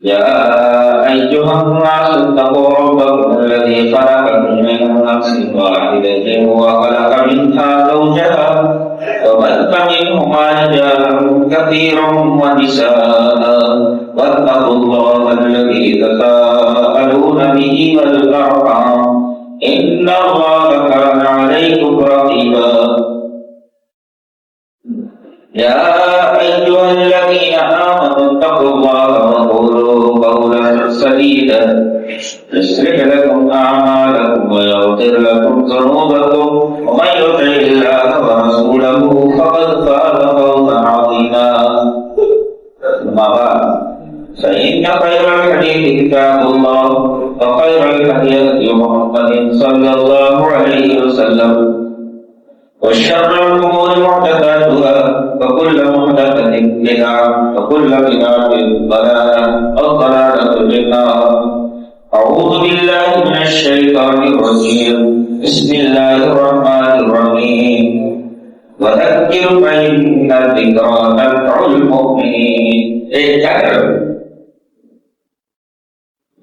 يا أيها الناس اتقوا ربكم الذي خلقكم من نفس واحدة وخلق منها زوجها وبث منهما رجالا كثيرا ونساء واتقوا الله الذي تساءلون به والأرحام إن الله كان عليكم رقيبا يا أيها الذين آمنوا اتقوا الله وقولوا قولا سديدا يصلح لكم أعمالكم ويغفر لكم ذنوبكم ومن يطع الله ورسوله فقد فاز فوزا عظيما أما بعد فإن خير الحديث كتاب الله وخير الهدي هدي محمد صلى الله عليه وسلم وشر الأمور محدثاتها وكل محدثة بدعة وكل بدعة ضلالة والضلالة في النار. أعوذ بالله من الشيطان الرجيم. بسم الله الرحمن الرحيم. وذكر فإن الذكرى تنفع المؤمنين. کیا کر رہے ہو؟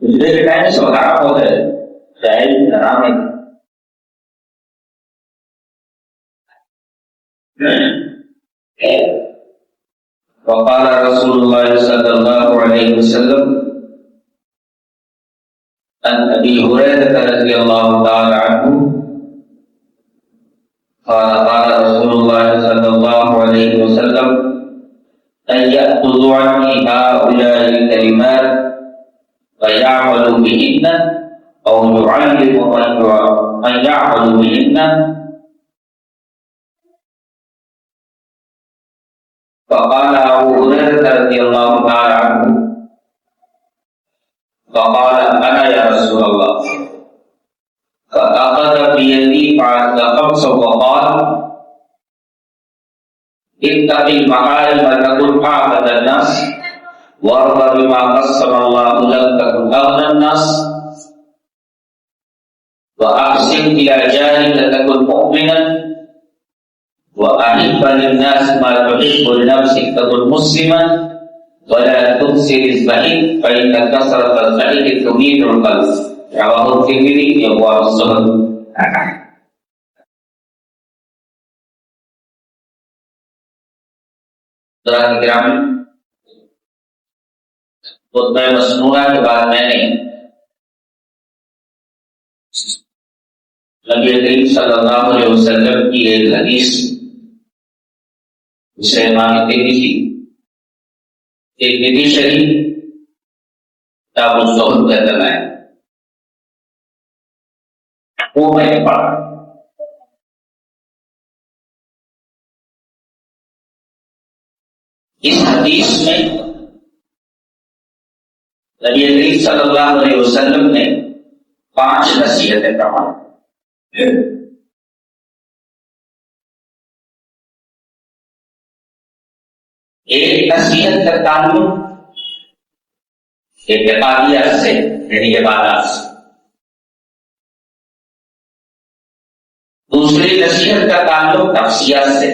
پچھلے کے ٹائم سے بتا رہا ہوتا ہے شاید نام ہے وقال رسول الله صلى الله عليه وسلم عن أبي هريرة رضي الله تعالى عنه قال رسول الله صلى الله عليه وسلم أن يأخذوا عني هؤلاء الكلمات فيعملوا بهن أو يعلموا من يعمل بهن. فقال أبو هريرة رضي الله تعالى عنه فقال أنا يا رسول الله فأخذ بيدي فعد خمسا وقال اتق المحارم تكن حافظ الناس وارض بما قسم الله لك تكن أغنى الناس وأحسن إلى جارك تكن مؤمنا وأحب للناس ما تحب لنفسك تكن مسلما ولا تكثر الزهد فإن كثرة الزهد تميت القلب. رواه الترمذي وأبواب الزهد. حضرات کرام، خطبہ مسنونہ کے بعد میں نے نبی کریم صلی اللہ علیہ وسلم کی ایک حدیث جسے امام ترمذی شریف کتاب الزہد کہتا ہے وہ میں نے پڑھا. اس حدیث میں نبی کریم صلی اللہ علیہ وسلم نے 5 نصیحتیں فرمائیں. ایک نصیحت کا تعلق اعتقادیات سے یعنی عبادات سے، دوسری نصیحت کا تعلق نفسیات سے،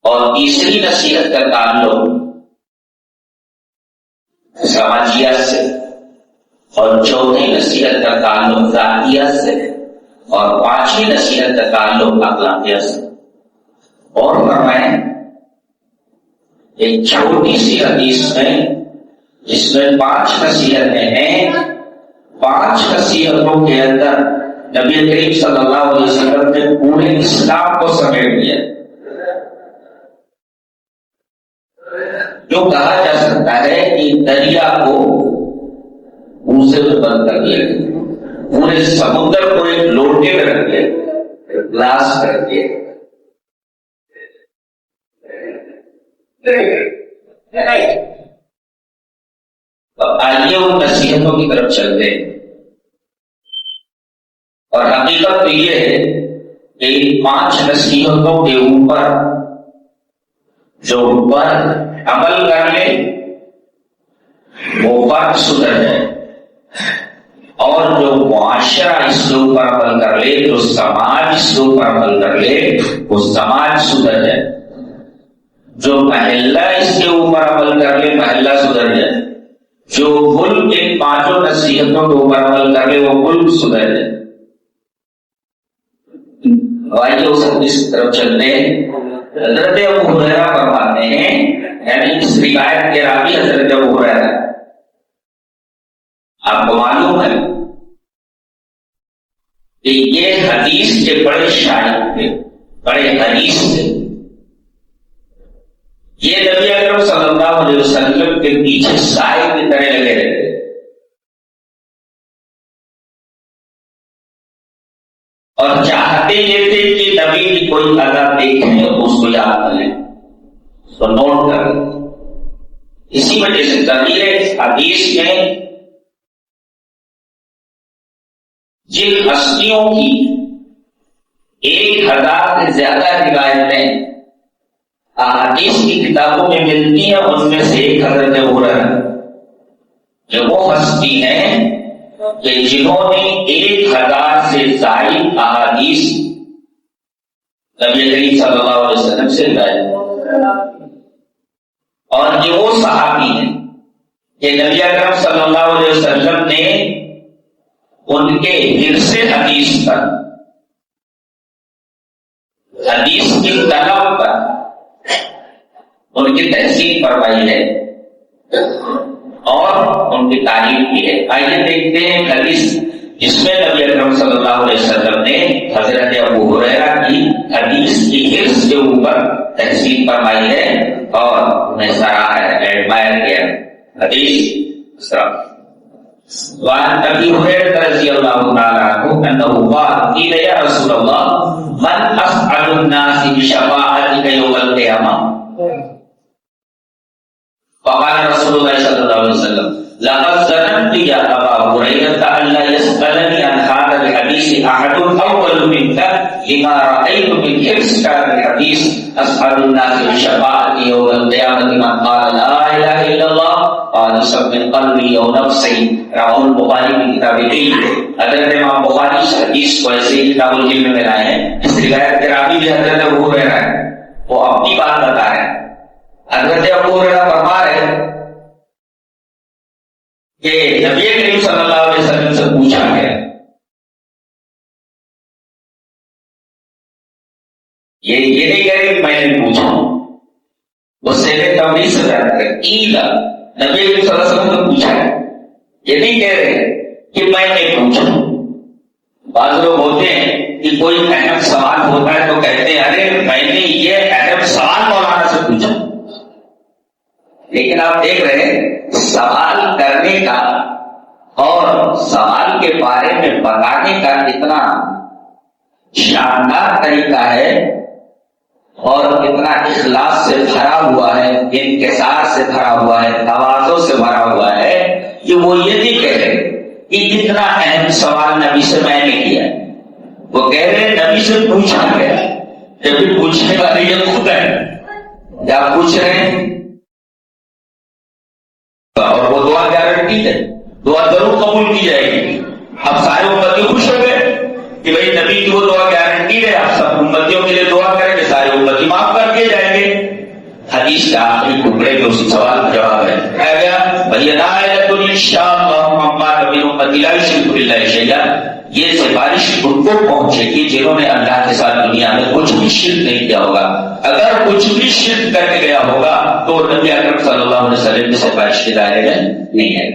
اور تیسری نصیحت کا تعلق سماجیات سے، اور چوتھی نصیحت کا تعلق ذاتیات سے، اور 5ویں نصیحت کا تعلق اخلاقیات سے. اور فرمائیں ایک چھوٹی سی حدیث میں جس میں 5 نصیحتیں ہیں، 5 نصیحتوں کے اندر نبی کریم صلی اللہ علیہ وسلم نے پورے اسلام کو سمیٹ دیا. جو کہا جا سکتا ہے کہ دریا کو منہ میں بند کر دیا، پورے سمندر کو ایک لوٹے میں رکھ دیا، گلاس کر دیا. آئیے ان نصیحتوں کی طرف چلتے ہیں. اور حقیقت تو یہ ہے کہ ان 5 نصیحتوں کے اوپر جو فرد عمل کر لے وہ فرد سدھر جائے، اور جو معاشرہ اس کے اوپر عمل کر لے، جو سماج اس کے اوپر عمل کر لے، وہ سماج سدھر جائے. جو محلہ اس کے اوپر عمل کر لے، محلہ سدھر جائے. نصیحتوں کے اوپر عمل کر لے وہ ملک سدھر جائے. آئیے اس حدیث کی طرف چلتے ہیں. حضرت ابو ہریرہ فرماتے ہیں، یعنی اس روایت کے راوی حضرت ابو ہریرہ. آپ کو معلوم ہے کہ یہ حدیث کے بڑے شاعر تھے، بڑے حدیث تھے. یہ نبی اکرم صلی اللہ علیہ وسلم کے پیچھے سائے کی طرح لگے رہتے. اور چاہتے یہ تھے کہ نبی کی کوئی ادا دیکھیں تو اس کو یاد کر لیں، اس کو نوٹ کر لیں. اسی وجہ سے تغیر حدیث میں جن ہستیوں کی 1000 سے زیادہ روایتیں احادیث کی کتابوں میں ملتی ہیں، ان میں سے ایک حضرت ابو ہریرہ جو وہ ہستی ہیں کہ جنہوں نے 1000 سے زائد احادیث نبی کریم صلی اللہ علیہ وسلم سے روایت. اور یہ وہ صحابی ہیں کہ نبی اکرم صلی اللہ علیہ وسلم نے ان کے حرص حدیث پر، حدیث کی طلب پر ان کی تحسین فرمائی ہے اور ان کی تعریف کی ہے. آئیے دیکھتے ہیں حدیث جس میں نبی اکرم صلی اللہ علیہ وسلم نے حضرت ابو ہریرہ کی حدیث کی حرص کے اوپر تحسین فرمائی ہے اور انہیں سراہا ہے، ایڈمائر کیا. حدیث وعن ابي هريره رضي الله تعالى عنه انه قال قيل يا رسول الله من اسعد الناس بشفاعتك يوم القيامه فقال رسول الله صلى الله عليه وسلم لقد ظننت يا ابا هريره الا يسالني عن هذا الحديث احد اول منك لما رايت من حرصك على الحديث اسعد الناس بشفاعتك يوم القيامه من قال لا اله الا الله قال سب من قلبی او نفسی. راہ البخاری کی کتاب علم. حضرت امام بخاری اس حدیث کو ایسے ہی کتاب العلم میں لائے ہیں. اس روایت کے راوی بھی حضرت ابو ہریرہ ہے، وہ اپنی بات بتا رہے ہیں. حضرت ابو ہریرہ فرما رہے ہیں کہ نبی کریم صلی اللہ علیہ وسلم سے پوچھا گیا، یہ نہیں کہہ رہے کہ میں نے پوچھا، وہ سیرے تمریز سے جاتا ہے. ایلا نبی صلی اللہ علیہ وسلم نے پوچھا ہے، یہ نہیں کہہ رہے کہ میں نے پوچھا. بعض لوگ ہوتے ہیں کہ کوئی اہم سوال ہوتا ہے تو کہتے ہیں ارے میں نے یہ اہم سوال مولانا سے پوچھا. لیکن آپ دیکھ رہے ہیں سوال کرنے کا اور سوال کے بارے میں بتانے کا اتنا شاندار طریقہ ہے اور اتنا اخلاص سے بھرا ہوا ہے، انکسار سے بھرا ہوا ہے، تواضع سے بھرا ہوا ہے کہ وہ یہ نہیں کہہ رہے کہ اتنا اہم سوال نبی سے میں نے کیا. وہ کہہ رہے نبی سے پوچھا گیا. جب پوچھنے والے یہ خود ہے کیا پوچھ رہے ہیں اور وہ دعا گارنٹی ہے، دعا ضرور قبول کی جائے گی. اب سارے امتی خوش ہو گئے کہ بھائی نبی کی وہ دعا گارنٹی ہے، آپ سب امتیوں کے لیے دعا کریں کہ سارے امتی معاف کر کے جائیں گے. حدیث کا آخری ٹکڑے میں اسی سوال کا جواب ہے. کہا گیا یہ سفارش ان کو پہنچے گی جنہوں نے اللہ کے ساتھ دنیا میں کچھ بھی شرک نہیں کیا ہوگا. اگر کچھ بھی شرک کر کے گیا ہوگا تو نبی اکرم صلی اللہ علیہ وسلم کی سفارش کے دائرے میں نہیں ہے.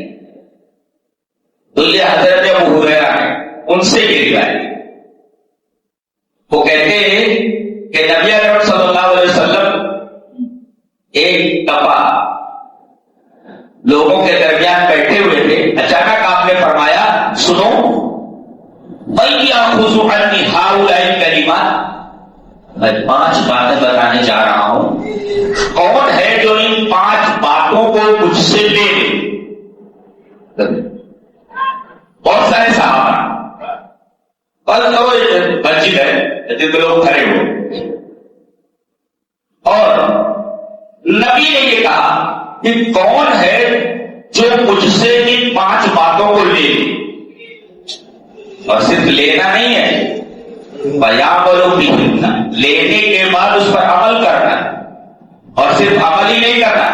تو یہ حضرت ابو ہریرہ ہے، ان سے یہ روایت. وہ کہتے ہیں کہ نبی اکرم صلی اللہ علیہ وسلم ایک دفعہ لوگوں کے درمیان بیٹھے ہوئے تھے. اچانک آپ نے فرمایا سنو میں 5 باتیں بتانے جا رہا ہوں، کون ہے جو ان 5 باتوں کو مجھ سے لے لے. بہت سارے صحابہ مسجد ہے جتنے لوگ کھڑے ہوئے اور نبی نے یہ کہا کہ کون ہے جو مجھ سے ان 5 باتوں کو لے لے. اور صرف لینا نہیں ہے، لینے کے بعد اس پر عمل کرنا ہے. اور صرف عمل ہی نہیں کرنا،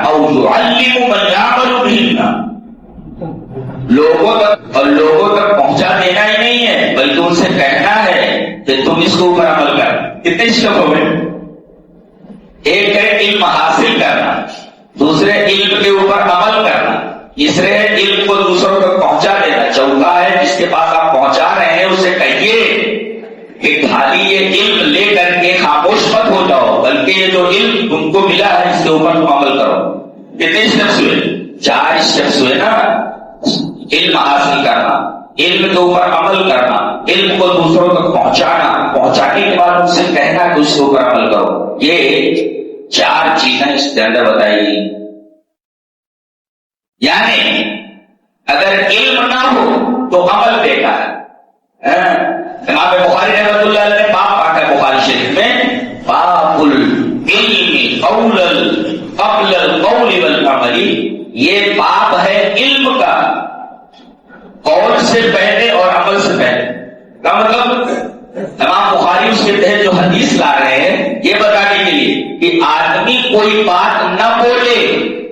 لوگوں تک پہنچا دینا ہی نہیں ہے بلکہ ان سے کہنا ہے کہ تم اس کے اوپر عمل کر. کتنے اسٹیپ ہو گئے؟ ایک ہے علم حاصل کرنا، دوسرے علم کے اوپر عمل کرنا، تیسرے علم کو دوسروں تک پہنچا دینا، چوتھا ہے جس کے پاس آپ پہنچا رہے ہیں اسے کہیے کہ خالی یہ علم لے کر کے خاموش مت ہو جاؤ بلکہ یہ جو علم تم کو ملا ہے اس کے اوپر تم عمل کرو. کتنے اسٹیپس ہوئے؟ 4 اسٹیپس ہوئے نا. علم حاصل کرنا، علم کے اوپر عمل کرنا، علم کو دوسروں تک پہنچانا، پہنچانے کے بعد ان سے کہنا کہ اس کے اوپر عمل کرو. یہ 4 چیزیں اس کے اندر بتائی گئی. یعنی اگر علم نہ ہو تو عمل بیکار ہے. امام بخاری رحمۃ اللہ علیہ نے باب پڑھا ہے بخاری شریف میں، باب العلم قبل القول والعمل. یہ باب ہے علم کا قول سے پہلے اور عمل سے پہلے. کا مطلب امام بخاری اس کے تحت جو حدیث لا رہے ہیں یہ بتانے کے لیے کہ آدمی کوئی بات نہ بولے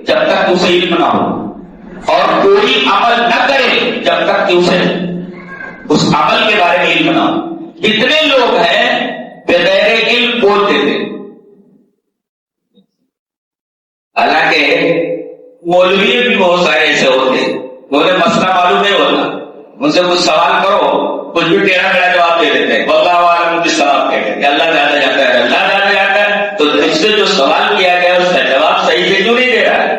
جب تک اسے علم نہ ہو اور کوئی عمل نہ کرے جب تک کہ اسے اس عمل کے بارے میں علم نہ ہو. کتنے لوگ ہیں بغیر علم بولتے تھے؟ حالانکہ مولوی بھی بہت سارے ایسے ہوتے انہیں مسئلہ معلوم نہیں ہوتا، ان سے کچھ سوال کرو کچھ بھی ٹیڑھا میڑھا جواب دے دیتے ہیں. واللہ عالم کی سوال کہتے ہیں کہ اللہ زیادہ جاتا ہے، اللہ زیادہ جاتا ہے. تو اس سے جو سوال کیا گیا اس کا جواب صحیح سے کیوں نہیں دے رہا ہے؟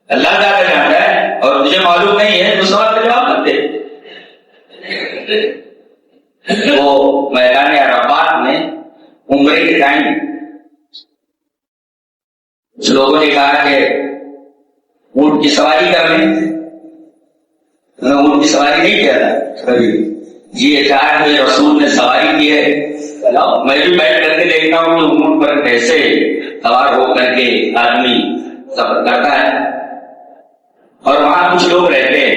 اللہ زیادہ جانتا ہے اور مجھے معلوم نہیں ہے تو سوال کا جواب مت دے. وہ میدان عرفات میں عمرے کے ٹائم کچھ لوگوں نے کہا کہ اونٹ کی سواری کر لیں. اونٹ کی سواری نہیں کیا تھا جی، چاہ میں رسول نے سواری کی ہے، میں بھی بیٹھ کر کے دیکھتا ہوں کہ اونٹ پر کیسے سوار ہو کر کے آدمی سفر کرتا ہے. اور وہاں کچھ لوگ رہتے ہیں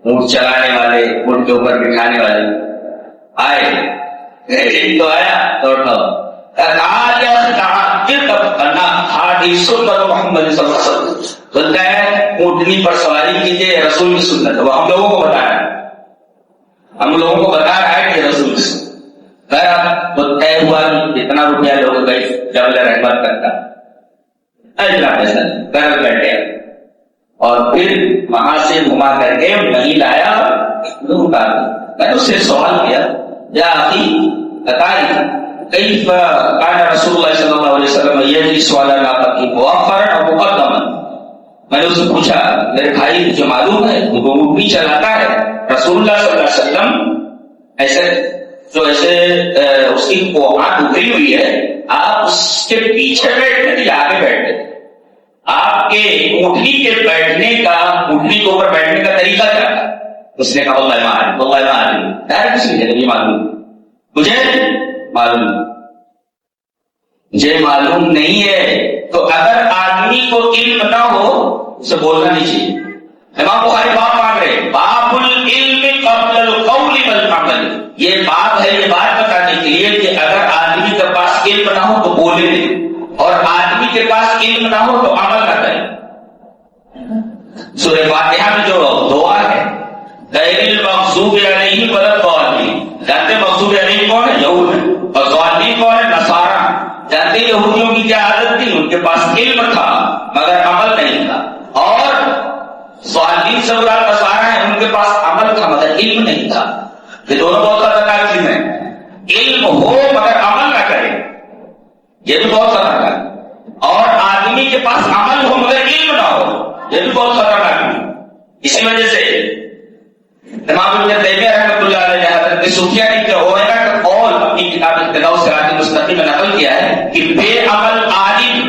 اونٹ چلانے والے، اونٹ کے اوپر بٹھانے والے. آئے ایک تو آیا دوڑتا محمد صلی اللہ علیہ وسلم بولتا ہے اونٹنی پر سواری کیجیے، رسول کی سنت ہے. وہ ہم لوگوں کو بتا رہا ہے، ہم لوگوں کو بتا رہا ہے کہ رسول کی سنت. تو طے ہوا کتنا روپیہ لوگ گئے جبل رحمت تک کا، اتنا پیسہ گھر بیٹھے اور پھر وہاں سے گھما کر کے نہیں لایا. میں نے اس سے سوال کیا یا اخی بتائیں کیف کان رسول اللہ صلی اللہ علیہ وسلم یجلس علی ناقۃ مؤخرا و مقدما. میں نے اس سے پوچھا میرے بھائی مجھے معلوم ہے وہ اونٹنی چلاتا ہے، رسول اللہ صلی اللہ علیہ وسلم ایسے جو ایسے اس کی آنکھ اتری ہوئی ہے، آپ اس کے پیچھے بیٹھتے یا آگے بیٹھتے؟ آپ کے اونٹنی کے بیٹھنے کا، اونٹنی کے اوپر بیٹھنے کا طریقہ کیا تھا؟ اس نے کہا واللہ معلوم، واللہ معلوم. مجھے معلوم، مجھے معلوم، مجھے معلوم نہیں ہے. تو اگر آدمی کو علم نہ ہو اسے بولنا نہیں چاہیے. امام بخاری باب مانگ رہے باب العلم قبل القول والعمل. یہ باب ہے، یہ بات بتانے کے لیے کہ اگر آدمی کے پاس علم نہ ہو تو بولے نہیں، اور آدمی کے پاس علم نہ ہو تو عمل نہ کرے. سورہ فاتحہ میں جو دعا ہے غیر المغضوب علیہم ولا الضالین، جانتے مغضوب علیہم کون ہے؟ یہود ہے. اور ضالین کون ہے؟ نصارہ. جانتے یہودیوں کی کیا عادت تھی؟ ان کے پاس علم تھا مگر عمل نہیں تھا. اور ضالین سے مراد نصارہ ہیں، ان کے پاس عمل تھا مگر علم نہیں تھا. یہ دونوں بہت خطرناک چیزیں ہیں. علم ہو مگر عمل نہ کرے، یہ بھی بہت خطرناک ہے. اور آدمی کے پاس عمل ہو مگر علم نہ ہو، یہ بھی بہت خطرناک ہے. اسی وجہ سے امام ابن تیمیہ رحمۃ اللہ علیہ نے حضرت سفیان بن عیینہ کا قول اپنی کتاب اقتداء الصراط المستقیم میں نقل کیا ہے کہ بے عمل عالم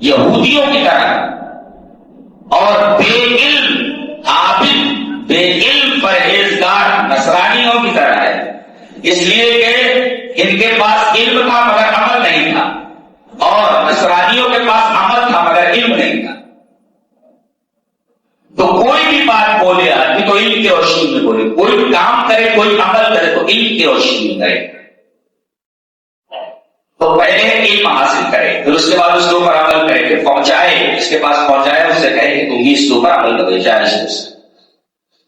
یہودیوں کی طرح اور بے علم عابد، بے علم پرہیزگار نصرانیوں کی طرح ہے. اس لیے کہ ان کے پاس علم تھا مگر عمل نہیں تھا، اور نصرانیوں کے پاس عمل تھا مگر علم نہیں تھا. تو کوئی بھی بات بولے آدمی تو علم کی روشنی میں بولے، کوئی بھی کام کرے، کوئی عمل کرے تو علم کی روشنی میں کرے. تو پہلے علم حاصل کرے، پھر اس کے بعد اس کے اوپر عمل کرے، پھر پہنچائے، اس کے پاس پہنچائے، اس سے کہے کہ تم بھی اس کے اوپر عمل کرو، جائز ہے۔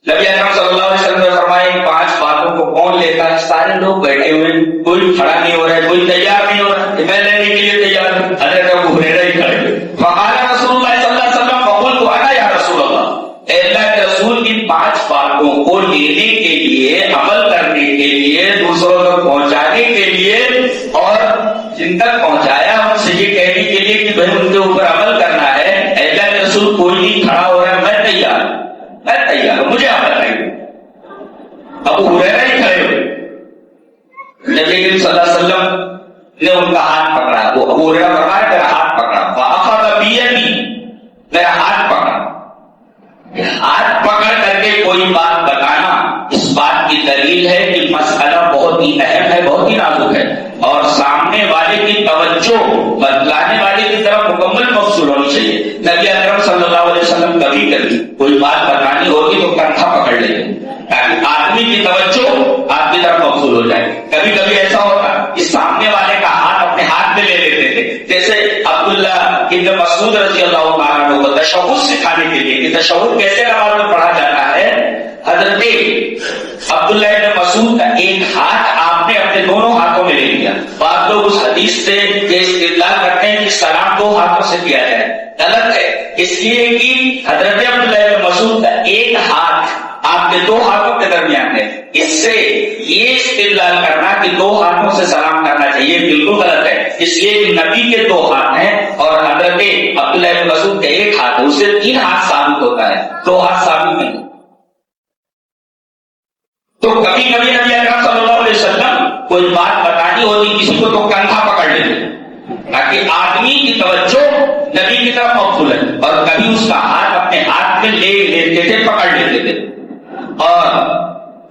نبی اکرم صلی اللہ علیہ وسلم نے فرمایا 5 باتوں کو کون لیتا ہے؟ سارے لوگ بیٹھے ہوئے، کوئی کھڑا نہیں ہو رہا ہے، کوئی تیار نہیں ہو رہا ہے کہ میں لینے کے لیے تیار ہوں۔ حضرت ابو ہریرہ ہی کھڑے ہوئے، فقال رسول اللہ صلی اللہ علیہ وسلم فقلت انا یا رسول اللہ، اے اللہ کے رسول کی 5 باتوں کو لینے کے لیے، عمل کرنے کے لیے، دوسروں تک پہنچانے کے لیے، اور جن تک پہنچایا ان سے یہ کہنے کے لیے کہ بھائی ان کے اوپر عمل کرنا ہے، اے اللہ کے رسول کوئی نہیں کھڑا ہو رہا ہے، میں تیار ہوں، میں تیار ہوں، مجھے عمل نہیں۔ ابو ہریرہ ہی کھڑے ہوئے، نبی کریم صلی اللہ علیہ وسلم نے ان کا ہاتھ پکڑا، وہ ابو ہریرہ فرمایا میرا ہاتھ پکڑا، فاخذ بیدی، میرا ہاتھ پکڑا۔ ہاتھ پکڑ کر کے کوئی بات بتانا اس بات کی دلیل ہے کہ مسئلہ بہت ہی اہم ہے، بہت ہی نازک ہے، اور سامنے والے کی توجہ بتلانے والے کی طرف مکمل مبذول ہونی چاہیے۔ نبی اکرم صلی اللہ علیہ وسلم کبھی کبھی کوئی بات بتانی ہوگی تو کنٹھا پکڑ لیتے تاکہ آدمی کی توجہ آپ کی طرف مبذول ہو جائے۔ کبھی کبھی ایسا ہوتا کہ سامنے والے کا ہاتھ اپنے ہاتھ میں لے لیتے تھے، جیسے عبداللہ ابن مسعود رضی اللہ تعالیٰ عنہ کو تشہد سکھانے کے لیے کہ تشہد کیسے نماز میں پڑھا جاتا ہے، حضرت عبداللہ ابن مسعود کا ایک ہاتھ آپ نے اپنے دونوں ہاتھوں میں لے لیا۔ بعض لوگ اس حدیث سے استدلال کرتے ہیں کہ سلام 2 ہاتھوں سے کیا جائے، غلط ہے، اس لیے کہ حضرت عبداللہ ابن مسعود کا ایک ہاتھ آپ کے 2 ہاتھوں کے درمیان ہے، اس سے یہ استدلال کرنا کہ 2 ہاتھوں سے سلام کرنا چاہیے بالکل غلط ہے، اس لیے کہ نبی کے 2 ہاتھ ہیں اور حضرت عبداللہ ابن مسعود کا ایک ہاتھ ہے، اس سے 3 ہاتھ ثابت ہوتا ہے، 2 ہاتھ ثابت نہیں۔ تو کبھی کبھی نبی اکرم صلی اللہ علیہ وسلم کوئی بات بتانی ہوتی کسی کو تو کندھا پکڑ لیتے تاکہ آدمی کی توجہ نبی کی طرف مبذول ہے، اور کبھی اس کا ہاتھ اپنے ہاتھ میں لے لیتے تھے، پکڑ لیتے تھے، اور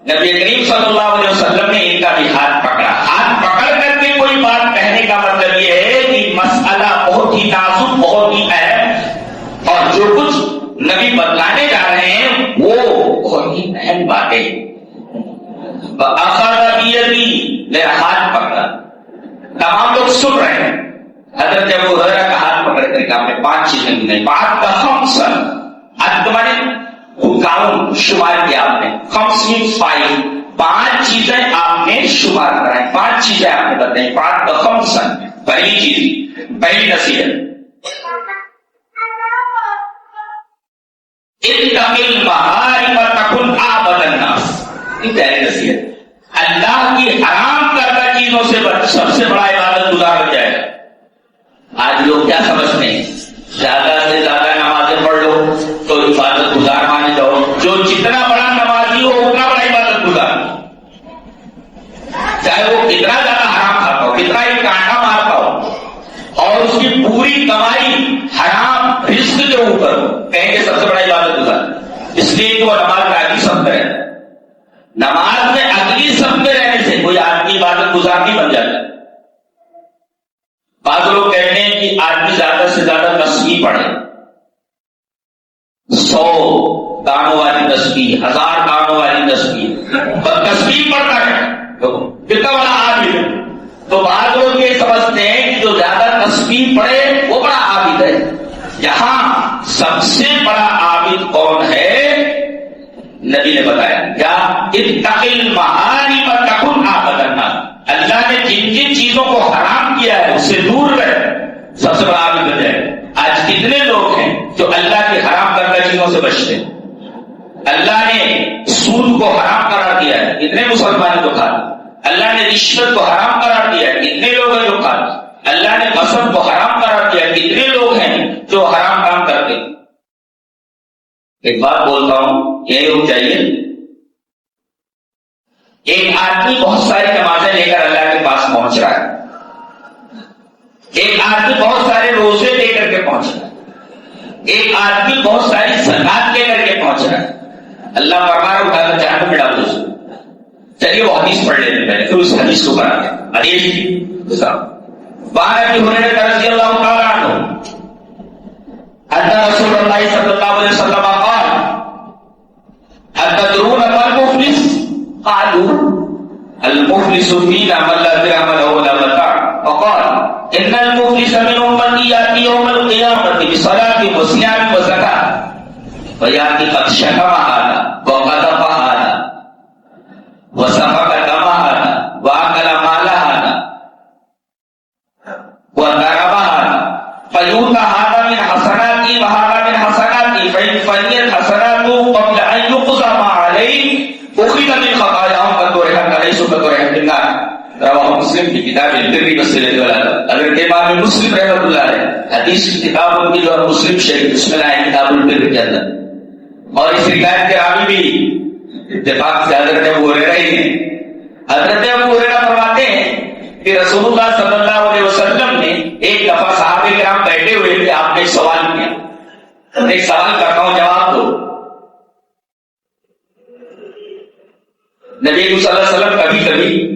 نبی کریم صلی اللہ علیہ وسلم نے ان کا بھی ہاتھ پکڑا۔ ہاتھ پکڑ کر کے کوئی بات کہنے کا مطلب یہ ہے کہ مسئلہ بہت ہی نازک، بہت ہی اہم، اور جو کچھ نبی بتلانے جا رہے ہیں وہ بہت ہی اہم باتیں۔ اخذ بیدی، میرا ہاتھ پکڑا۔ تمام لوگ سن رہے ہیں، حضرت ابو ہریرہ کا ہاتھ پکڑ کر کے آپ نے 5 چیزیں گنائی، بعد کا خمسا، کاؤنٹ شمار کیا آپ نے، 5 چیزیں آپ نے شمار کرائی، 5 چیزیں آپ نے بتائی، بعد کا خمسا۔ پہلی چیز، پہلی نصیحت، اتق المحارم تکن اعبد الناس، یہ پہلی نصیحت، اللہ کی حرام کردہ چیزوں سے سب سے بڑا عبادت گزار ہو جائے گا۔ آج لوگ کیا سمجھتے ہیں، زیادہ سے زیادہ نمازیں پڑھ لو تو عبادت گزار مانے جاؤ، جو جتنا بڑا نمازی ہو اتنا بڑا عبادت گزار، چاہے وہ کتنا زیادہ حرام کھاتا ہو، کتنا ہی کانٹا مارتا ہو، اور اس کی پوری کمائی حرام رزق کے اوپر ہو، کہیں گے سب سے بڑا عبادت گزار، اس لیے کہ وہ نماز میں اگلی سب میں رہتا ہے۔ نماز میں اگلی سب میں رہنے سے کوئی آدمی عبادت گزار نہیں بن جاتا۔ بعض لوگ کہتے ہیں کہ آدمی زیادہ سے زیادہ تسبیح پڑھے، 100 دانوں والی تسبیح، 1000 دانوں والی تسبیح، بس تسبیح پڑھتا ہے کتنا بڑا عابد ہے۔ تو بعض لوگ یہ سمجھتے ہیں کہ جو زیادہ تسبیح پڑھے وہ بڑا عابد ہے۔ یہاں سب سے بڑا عابد کون ہے؟ نبی نے بتایا کیا، اتق المحارم تکن اعبد الناس، اللہ نے جن جن چیزوں کو حرام کیا ہے اس سے دور رہے، سب سے بڑا عابد بن جائے۔ آج کتنے لوگ ہیں جو اللہ کی حرام کردہ چیزوں سے بچتے ہیں؟ اللہ نے سود کو حرام قرار دیا ہے، کتنے مسلمان کو کھاتے؟ اللہ نے رشوت کو حرام قرار دیا ہے، کتنے لوگ ہیں جو کھاتے؟ اللہ نے غصب کو حرام قرار دیا ہے، کتنے لوگ ہیں جو حرام کام کرتے ہیں؟ ایک بات بولتا ہوں، یہ ہو چاہیے، ایک آدمی بہت ساری نمازیں لے کر اللہ کے پاس پہنچ رہا ہے، ایک آدمی بہت سارے روزے لے کر کے پہنچ رہا ہے، ایک آدمی بہت ساری زکات لے کر کے پہنچ رہا ہے، اللہ فرمایا اٹھا کر جہنم میں ڈال دو۔ چلیے وہ حدیث پڑھ لیتے پہلے، پھر اس حدیث کو پڑھاتے ہیں۔ حدیث باہر ابی ہریرہ رضی اللہ تعالیٰ عنہ ان رسول اللہ صلی اللہ علیہ وسلم قال اتدرون ما المفلس؟ قالوا المفلس فينا من لا درهم له ولا متاع وقال ان المفلس من امتی یاتی یوم القیامت بصلاۃ وصیام وزکاۃ ویاتی قد شتم هذا وقذف هذا وسفك دم هذا واكل مال هذا وضرب هذا فيؤتى هذا من حسناته وهذا من حسناته فإن فنيت حسناته قبل أن يقضى ما عليه أخذ من خطاياهم قد طرحت عليه ثم طرحت في النار. رواه مسلم کی کتاب البر والصلۃ والعدل. حضرت امام مسلم رحمۃ اللہ علیہ حدیث کی کتاب ان کی اور مسلم شریف اس میں لائے کتاب البر کے اندر. اور اس روایت کے راوی بھی اتفاق سے حضرت ابو ہریرہ ہی ہیں. حضرت ابو ہریرہ فرماتے ہیں کہ رسول اللہ صلی اللہ علیہ وسلم نے ایک دفعہ صحابہ کرام بیٹھے ہوئے تھے. آپ نے ایک سوال کیا. ایک سوال کرتا ہوں جواب دو. نبی صلی اللہ علیہ وسلم کبھی کبھی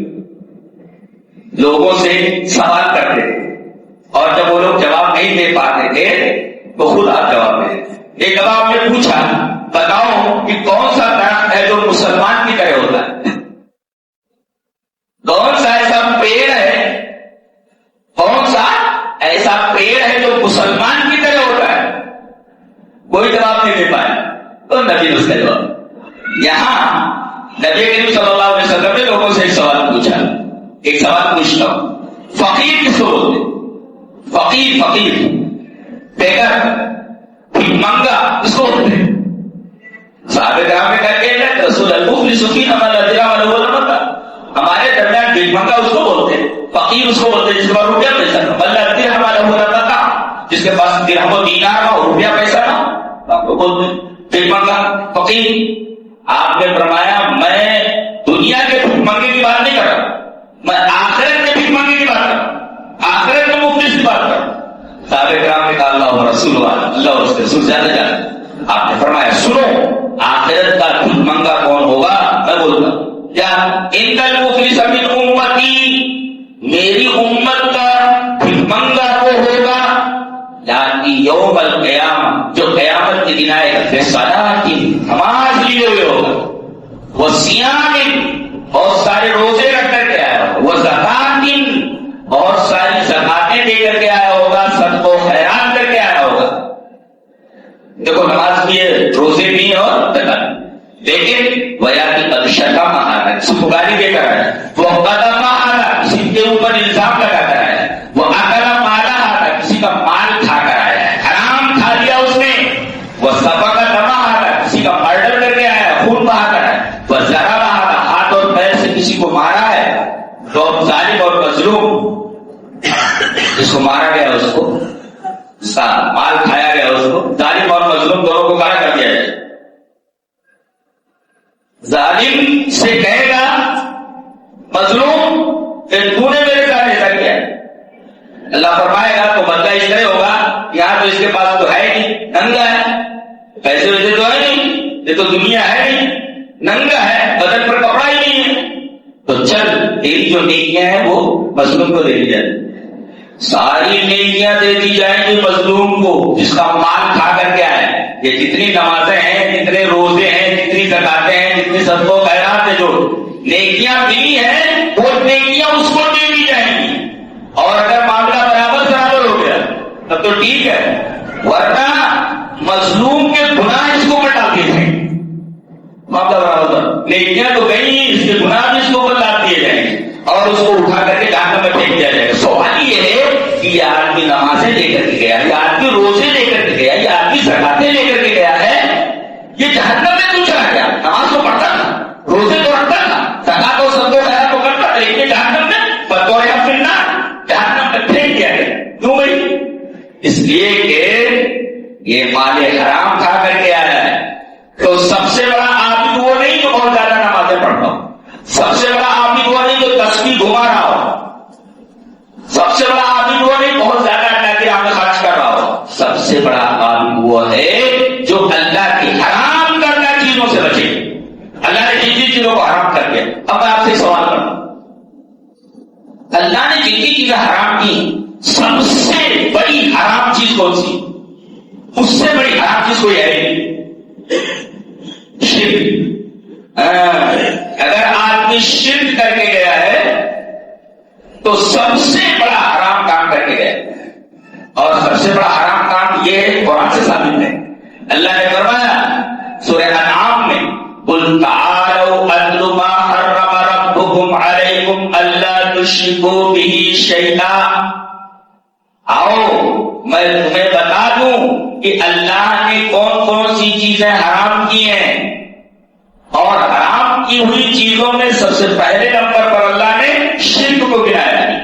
لوگوں سے سوال کرتے تھے اور جب وہ لوگ جواب نہیں دے پاتے تھے تو خود آپ جواب دے. ایک دفعہ آپ نے پوچھا بتاؤ کہ کون سا درخت ہے جو مسلمان کی طرح ہوتا ہے؟ کون سا ایسا پیڑ ہے، کون سا ایسا پیڑ ہے جو مسلمان کی طرح ہوتا ہے؟ کوئی جواب نہیں دے پایا. تو نبی نے اس کا جواب. یہاں نبی کریم صلی اللہ علیہ وسلم نے لوگوں سے ایک سوال پوچھا. ایک سوال پوچھتا ہوں، فقیر کس کو بولتے؟ فقیر فقیر بیگر منگا کس کو بولتے؟ صحابہ کرام نے کہا کہ رسول المفلس فینا من لا درہم له ولا متاع. ہمارے درمیان بھیک منگا اس کو بولتے ہیں، فقیر اس کو بولتے ہیں جس کے پاس روپیہ پیسہ نہ، من لا درہم له ولا متاع جس کے پاس درہم و دینار نہ اور روپیہ پیسہ نہ، آپ کو بولتے ہیں بھیک منگا فقیر. آپ نے فرمایا میں دنیا کے بھیک منگے کی بات نہیں کر رہا، میں آخرت میں بھیک منگے کی بات کر رہا ہوں، آخرت میں مفلس کی بات کر رہا ہوں. صحابہ کرام نے کہا اللہ و رسول اللہ اور اس کے رسول زیادہ جانتے. آپ نے فرمایا سنو آخرت کا بھیک منگا کون ہوگا؟ میں بولتا ہوں کیا ان المفلس من امتی، میری امت کا بھیک منگا وہ ہوگا یاتی یوم القیامہ جو قیامت کے دن آئے گا بصلاۃ نماز لیے ہوئے ہوگا، وصیام اور سارے روزے رکھ کر کے آیا ہوگا، وزکات اور ساری زکاتیں دے کر کے آیا ہوگا، صدقہ و خیرات کر کے آیا ہوگا. دیکھو نماز بھی ہے، روزے بھی ہیں اور زکات. لیکن ویاتی قد شتم هذا کسی کو گالی دے کر آیا، وہ قذف هذا کسی کے اوپر الزام لگا کر آیا، وہ اکل مال هذا کسی کا مال کھا کر آیا، حرام کھا لیا اس نے، وہ سفک دم هذا کسی کا مرڈر کر کے آیا، خون بہا کر آیا، وہ ضرب هذا ہاتھ اور پیر سے کسی کو مارا ہے. تو ظالم اور مظلوم جس کو مارا گیا اس کو، مال کھایا گیا اس کو، ظالم اور مظلوم دونوں کو کھڑا کر دیا جائے. ظالم سے کہے گا مظلوم کہ تو نے میرے ساتھ ایسا کیا. اللہ فرمائے گا تو بدلہ اس طرح ہوگا یہاں تو اس کے پاس تو ہے نہیں، ننگا ہے، پیسے ویسے تو ہے نہیں، یہ تو دنیا ہے نہیں، ننگا ہے، بدن پر کپڑا ہی نہیں ہے، تو چل تیری جو نیکیاں ہیں وہ مظلوم کو دے دی جائیں. ساری نیکیاں دے دی جائیں گی مظلوم کو جس کا مال کھا کر کے آئے. یہ جتنی نمازیں ہیں، جتنے روزے ہیں، جتنی زکاتیں ہیں، جتنی صدقہ و خیرات ہیں، جو نیکیاں ملی ہیں وہ نیکیاں اس کو دے دی جائیں گی. اور اگر معاملہ برابر ہو گیا تب تو ٹھیک ہے، ورنہ مظلوم کے گناہ اس کو بتا دیے جائیں گے. معاملہ برابر، نیکیاں تو گئی، اس کے گناہ بھی اس کو بتا دیے جائیں گے اور اس کو اٹھا کر کے جہنم میں پھینک دیا جائے گا. سوال یہ ہے کہ یہ آدمی نمازیں لے کر کے گیا، یہ آدمی روزے لے کر کے گیا، یہ آدمی زکاتیں لے کر کے گیا ہے، یہ جہنم میں کیوں چلا گیا؟ نماز تو پڑھتا تھا، روزے تو رکھتا تھا، زکات اور صدقہ و خیرات تو کرتا تھا، لیکن جہنم میں بطور فنار جہنم میں پھینک دیا گیا. کیوں بھائی؟ اس لیے کہ یہ مال حرام کھا کر کے آیا ہے. تو سب سے بڑا آدمی وہ نہیں جو بہت زیادہ نمازیں پڑھتا ہو، سب سے بڑا آدمی وہ نہیں جو تسبیح گھما رہا ہو، سب سے بڑا آدمی وہ نہیں بہت زیادہ اللہ کی راہ میں خرچ کر رہا ہو. سب سے بڑا آدمی وہ ہے جو اللہ کی حرام کرنا چیزوں سے بچے. اللہ نے جن چیزوں کو حرام کر دیا. اب میں آپ سے سوال کروں، اللہ نے جن چیزیں حرام کی سب سے بڑی حرام چیز کون سی؟ اس سے بڑی حرام چیز کوئی ہے نہیں. شرک. اگر آدمی شرک کر کے گیا ہے تو سب سے بڑا اللہ نے فرمایا سورہ انعام میں قل تعالوا اتل ما حرم ربكم عليكم الا تشركوا به شيئا، آؤ میں تمہیں بتا دوں کہ اللہ نے کون کون سی چیزیں حرام کی ہیں، اور حرام کی ہوئی چیزوں میں سب سے پہلے نمبر پر اللہ نے شرک کو گرایا ہے۔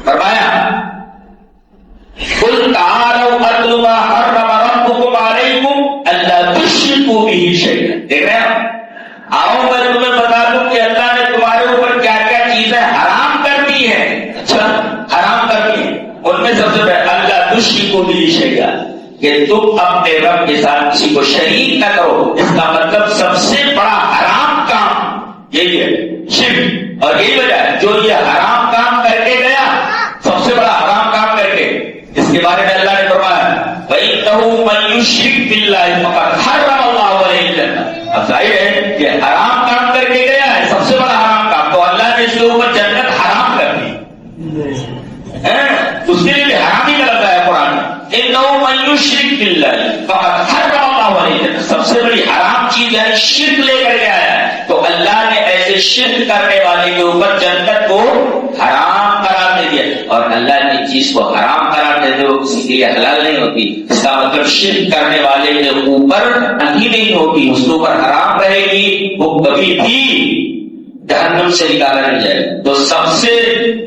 فرمایا قل تعالوا اتل ما حرم ربكم عليكم الا تشركوا به شيئا، دیکھ رہے ہیں، آؤ میں تمہیں بتا دوں کہ اللہ نے تمہارے اوپر کیا کیا چیزیں حرام کر دی ہیں۔ اچھا حرام کر دی ہیں، ان میں سب سے پہلے اللہ تشركوا به شيئا، کہ تم اپنے رب کے ساتھ کسی کو شریک نہ کرو۔ اس کا مطلب سب سے بڑا حرام کام یہی ہے، شرک، اور یہی وجہ ہے جو یہ حرام کام کر کے گیا، سب سے بڑا حرام کام کر کے، اس کے بارے میں اللہ نے فرمایا وَإِنَّهُ مَن يُشْرِكْ بِاللَّهِ فَقَدْ حَرَّمَ اللَّهُ عَلَيْهِ الْجَنَّةَ۔ اب ظاہر ہے کہ حرام کام کر کے گیا ہے، سب سے بڑا حرام کام، تو اللہ نے اس کے اوپر جنت حرام کر دی، اس کے لیے حرام ہی کا لگتا ہے قرآن میں، إِنَّهُ مَن يُشْرِكْ بِاللَّهِ فَقَدْ حَرَّمَ اللَّهُ عَلَيْهِ الْجَنَّةَ۔ سب سے بڑی حرام چیز یعنی شرک لے کر گیا ہے، تو اللہ نے ایسے شرک کرنے والے کے اوپر جنت کو حرام قرار دے دیا، اور اللہ نے چیز کو حرام قرار دے دے وہ کسی کے لیے حلال نہیں ہوتی، اس کا مطلب شرک کرنے والے کے اوپر نہیں نہیں ہوتی، اس کے اوپر حرام رہے گی، وہ کبھی بھی جہنم سے نکالا نہیں جائے۔ تو سب سے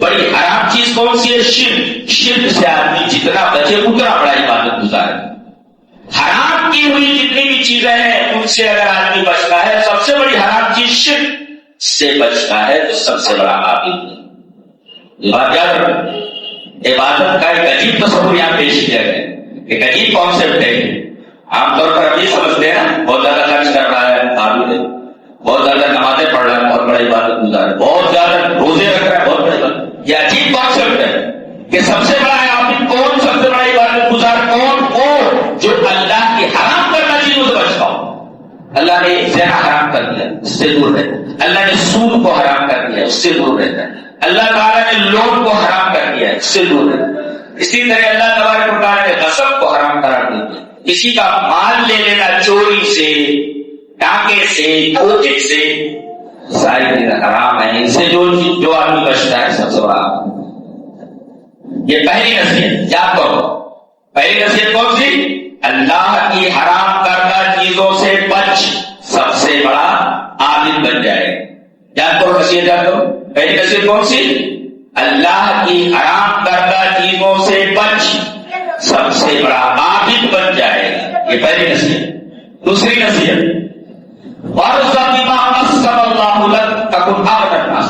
بڑی حرام چیز کون سی ہے؟ شرک۔ شرک سے آدمی جتنا بچے اتنا بڑا عبادت گزار ہے۔ حرام کی ہوئی جتنی بھی چیزیں ہیں ان سے اگر آدمی بچتا ہے، سب سے بڑی حرام چیز شرک سے بچتا ہے تو سب سے بڑا عابد ہے۔ بات یاد رکھو، عبادت کا ایک عجیب تصور یہاں پیش کیا گیا، ایک عجیب کانسیپٹ ہے۔ عام طور پر ہم یہ سمجھتے ہیں نا بہت زیادہ خرچ کر رہا ہے عابد ہے، بہت زیادہ نمازیں پڑھ رہا ہے بہت بڑا عبادت گزار ہے، بہت زیادہ روزے رکھ رہا ہے بہت بڑا عبادت۔ یہ عجیب کانسیپٹ ہے کہ سب سے بڑا عابد کون، سب سے بڑا عبادت گزار کون؟ وہ جو اللہ کی حرام کرنا چیزوں سے بچتا ہو۔ اللہ نے زنا حرام کر دیا، اس سے دور رہتا ہے۔ اللہ نے سود کو حرام کر دیا، اس سے دور رہتا ہے۔ اللہ تعالیٰ نے لوٹ کو حرام کر دیا، اس سے دور رہتا ہے۔ اسی طرح اللہ تبارک و تعالیٰ نے غصب کو حرام قرار دیا، کسی کا مال لے لینا چوری سے، ڈاکے سے، کوچک سے، ساری چیزیں حرام ہیں، ان سے جو آدمی بچتا ہے سب سے بڑا۔ یہ پہلی نصیحت یاد کرو۔ پہلی نصیحت کون سی؟ اللہ کی حرام کردہ چیزوں سے بچ، سب سے بڑا عابد بن جائے۔ یاد کرو نصیحت، یاد کرو۔ پہلی نصیحت کون سی؟ اللہ کی حرام کردہ چیزوں سے بچ، سب سے بڑا عابد بن جائے گا، یہ پہلی نصیحت۔ دوسری نصیحت وَارْضَ بِمَا قَسَّمَ اللَّهُ لَكَ تَكُنْ أَغْنَى النَّاسِ،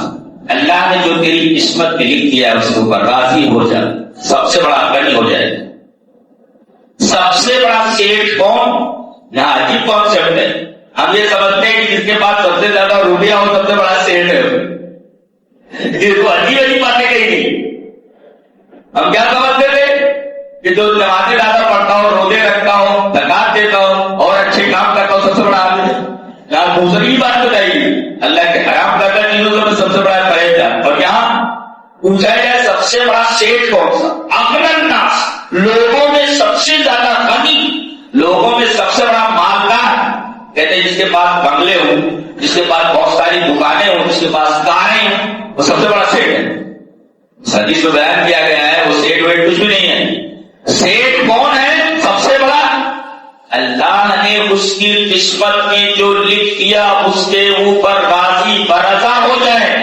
اللہ نے جو تیری قسمت میں لکھ دیا ہے اس کے اوپر راضی ہو جا، سب سے بڑا غنی ہو جائے۔ سب سے بڑا سیٹ کون؟ یہاں عجیب کانسیپٹ ہے، ہم یہ سمجھتے ہیں کہ جس کے پاس سب سے زیادہ روپیہ ہو سب سے بڑا سیٹ ہے، جس کو عجیب عجیب باتیں کہی گئی۔ ہم کیا سمجھتے تھے کہ جو نمازیں زیادہ پڑھتا ہو، روزے رکھتا ہو، زکات دیتا ہو اور اچھے کام کرتا ہو سب سے بڑا آدمی ہے۔ یہاں دوسری بات بتائی گئی، اللہ کے حرام کردہ چیزوں سے سب سے بڑا پرہیزگار، اور یہاں پوچھا جائے سب سے بڑا سیٹ کون سا؟ اغنی الناس، لوگوں میں سب سے زیادہ غنی، لوگوں میں سب سے بڑا مالدار، کہتے ہیں جس کے پاس بنگلے ہوں، جس کے پاس بہت ساری دکانیں ہوں، جس کے پاس کاریں ہوں، وہ سب سے بڑا سیٹ ہے۔ حدیث میں بیان کیا گیا ہے وہ سیٹ ویٹ کچھ بھی نہیں ہے۔ سیٹ کون ہے سب سے بڑا؟ اللہ نے اس کی قسمت میں جو لکھ دیا اس کے اوپر راضی برضا ہو جائے۔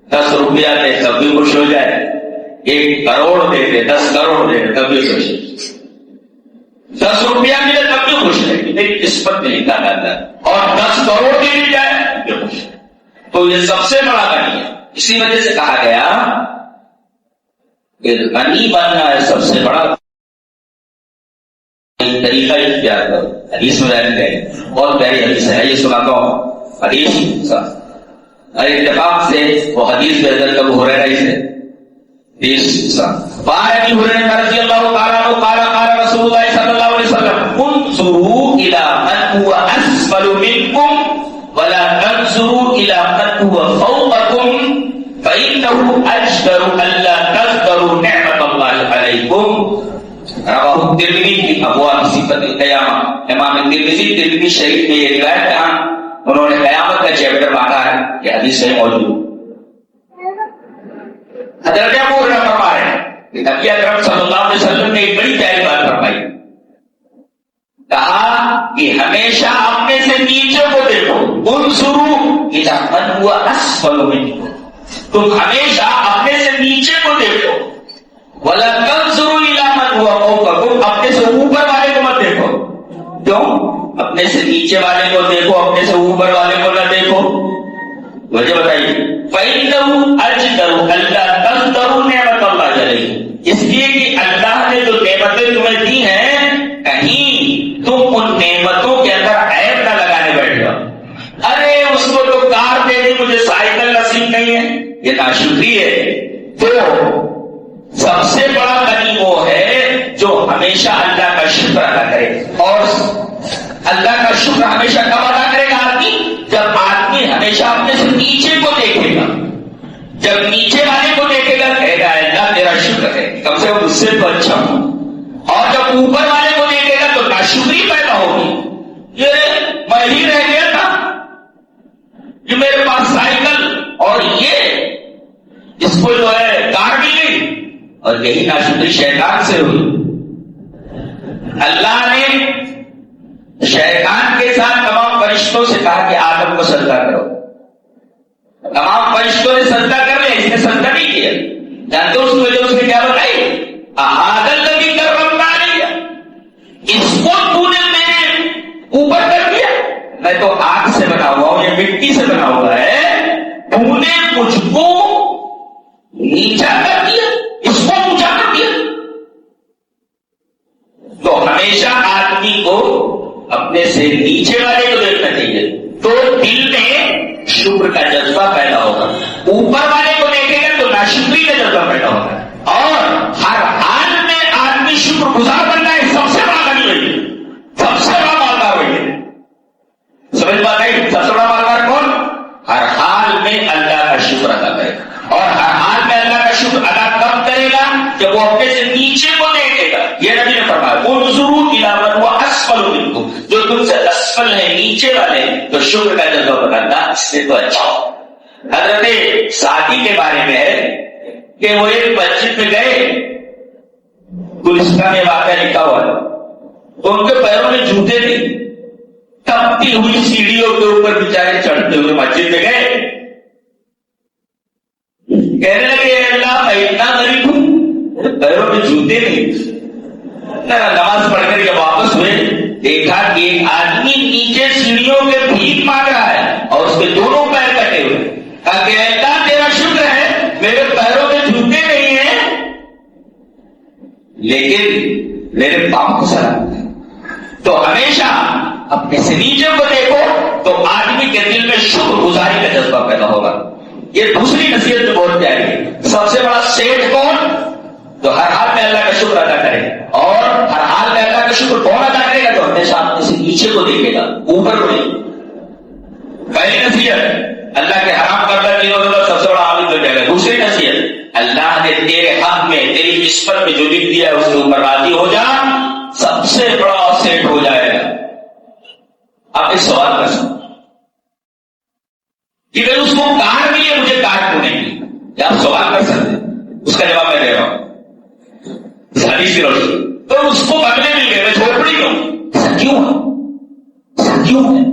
10 روپیہ دے تب بھی خوش ہو جائے، 1 کروڑ دے دے، 10 کروڑ دے تب بھی خوش، 10 روپیہ ملے تب بھی خوش ہے، میری قسمت میں لکھا جاتا ہے، اور 10 کروڑ بھی مل جائے تب بھی خوش ہے۔ تو یہ سب سے بڑا غنی ہے۔ اسی وجہ سے کہا گیا کہ غنی بننا ہے سب سے بڑا طریقہ اختیار کرو۔ حدیث میں رہتے ہیں، بہت پیاری حدیث ہے، یہ سناتا ہوں حدیث اتفاق سے، وہ حدیث میں حضرت ابو ہریرہ سے قال ابي هريره رضي الله تعالى عنه قال رسول الله صلى الله عليه وسلم انظروا الى من هو اسفل منكم ولا تنظروا الى من هو فوقكم فانه اجدر الا تذكروا نعمه الله عليكم۔ رواہ الترمذی کی ابواب صفت القیامہ، امام ترمذی شریف میں یہ روایت کہاں انہوں نے قیامت کا چیپٹر باندھا ہے کہ حدیث میں موجود۔ حضرت ابو ہریرہ فرما رہے ہیں کہ نبی اکرم صلی اللہ علیہ وسلم نے ایک بڑی پیاری بات فرمائی، کہا کہ ہمیشہ اپنے سے نیچے کو دیکھو، انظروا الی من هو اسفل منکم، تم ہمیشہ اپنے سے نیچے کو دیکھو، ولا تنظروا الی من هو فوقکم، اپنے سے اوپر والے کو مت دیکھو۔ کیوں؟ اپنے سے نیچے والے کو دیکھو، اپنے سے اوپر والے کو نہ دیکھو، وجہ بتائیے۔ فإنه أجدر ألا تزدروا نعمت اللہ علیہ، اس لیے کہ اللہ نے جو نعمتیں تمہیں دی ہیں کہیں تم ان نعمتوں کے اندر عیب نہ لگانے بیٹھ جاؤ، ارے اس کو تو کار دے دی مجھے سائیکل نصیب نہیں ہے، یہ ناشکری ہے۔ تو سب سے بڑا غنی وہ ہے جو ہمیشہ اللہ کا شکر ادا کرے، اور اللہ کا شکر ہمیشہ کب ادا کرے گا آدمی؟ جب آدمی ہمیشہ اپنے سے نیچے کو دیکھے گا، جب نیچے والے کو دیکھے گا کہے گا اللہ تیرا شکر ہے کم سے کم اس سے تو اچھا ہوں، اور جب اوپر والے کو دیکھے گا تو ناشکری پیدا ہوگی، یہ میں ہی رہ گیا تھا، یہ میرے پاس سائیکل اور یہ اس کو جو ہے کار مل گئی، اور یہی ناشکری شیطان سے ہوئی۔ اللہ نے شیطان کے ساتھ تمام فرشتوں سے کہا کہ آدم کو سجدہ کرو، تمام فرشتوں نے سجدہ کر لیا، اس نے سجدہ نہیں کیا۔ جانتے ہو اس وجہ اس نے کیا بتائی؟ آدم نبی کر رمضا لیا، اس کو تو نے میرے اوپر کر دیا، میں تو آگ سے بنا ہوا ہوں، یہ مٹی سے بنا ہوا ہے، تو نے مجھ کو نیچا کر دیا، اس کو اونچا کر دیا۔ تو ہمیشہ آدمی کو اپنے سے نیچے والے کو دیکھنا چاہیے، تو دل میں شکر کا جذبہ پیدا ہوگا، اوپر والے کو دیکھے گا تو ناشکری کا جذبہ پیدا ہوگا، اور ہر حال میں آدمی شکر گزار بننا ہے، سب سے بڑا غنی وہی ہے، سب سے بڑا مالدار وہی ہے۔ سمجھ بات ہے؟ سب سے بڑا مالدار کون؟ ہر حال میں اللہ کا شکر ادا کرے گا، اور ہر حال میں اللہ کا شکر ادا کب کرے گا؟ جب وہ اپنے سے نیچے کو دیکھے گا۔ یہ نبی نے فرمایا انظروا الی من هو اسفل منکم، جو تم سے اسفل ہے، نیچے والے، تو شکر کا جذبہ بنانا اس سے تو اچھا ہو۔ حضرت سعدی کے بارے میں ہے کہ وہ ایک مسجد میں گئے، گلستان میں واقعہ لکھا ہوا ہے، تو ان کے پیروں میں جوتے تھے، تپتی ہوئی سیڑھیوں کے اوپر بیچارے چڑھتے ہوئے مسجد میں گئے، کہنے لگے اللہ میں اتنا غریب ہوں، پیروں میں جوتے نہیں۔ نماز پڑھ کر جب واپس ہوئے دیکھا کہ ایک آدمی نیچے سیڑھیوں کے بھیک مانگ رہا ہے اور اس کے دونوں پیر کٹے ہوئے، کہا کہ اللہ تیرا شکر ہے میرے پیروں میں جوتے نہیں ہیں لیکن میرے پاؤں کو سلامت ہے۔ تو ہمیشہ اپنے سے نیچے کو دیکھو تو آدمی کے دل میں شکر گزاری کا جذبہ پیدا ہوگا۔ یہ دوسری نصیحت جو بہت پیاری ہے، سب سے بڑا سیٹھ کون؟ تو ہر حال میں اللہ کا شکر ادا کرے، اور ہر حال میں اللہ کا شکر کون ادا کرے گا؟ تو ہمیشہ اپنے سے نیچے کو دیکھے گا، اوپر کو نہیں۔ پہلی نصیحت اللہ کے حرام کردہ چیزوں کا سب سے بڑا عامل ہو جائے گا۔ دوسری نصیحت اللہ نے تیرے حق میں تیری نسبت میں جو لکھ دیا ہے اس کے اوپر راضی ہو جا، سب سے بڑا سیٹ ہو جائے گا۔ آپ ایک سوال کر سکتے کہ اگر اس کو کار ملی ہے مجھے کار کیوں نہیں ملی؟ کیا آپ سوال کر سکتے؟ اس کا جواب میں دے رہا ہوں حدیث کی روشنی۔ تو اس کو بنگلے مل گئے، میں جھوپڑی میں ہوں، ایسا کیوں ہے؟ ایسا کیوں ہے؟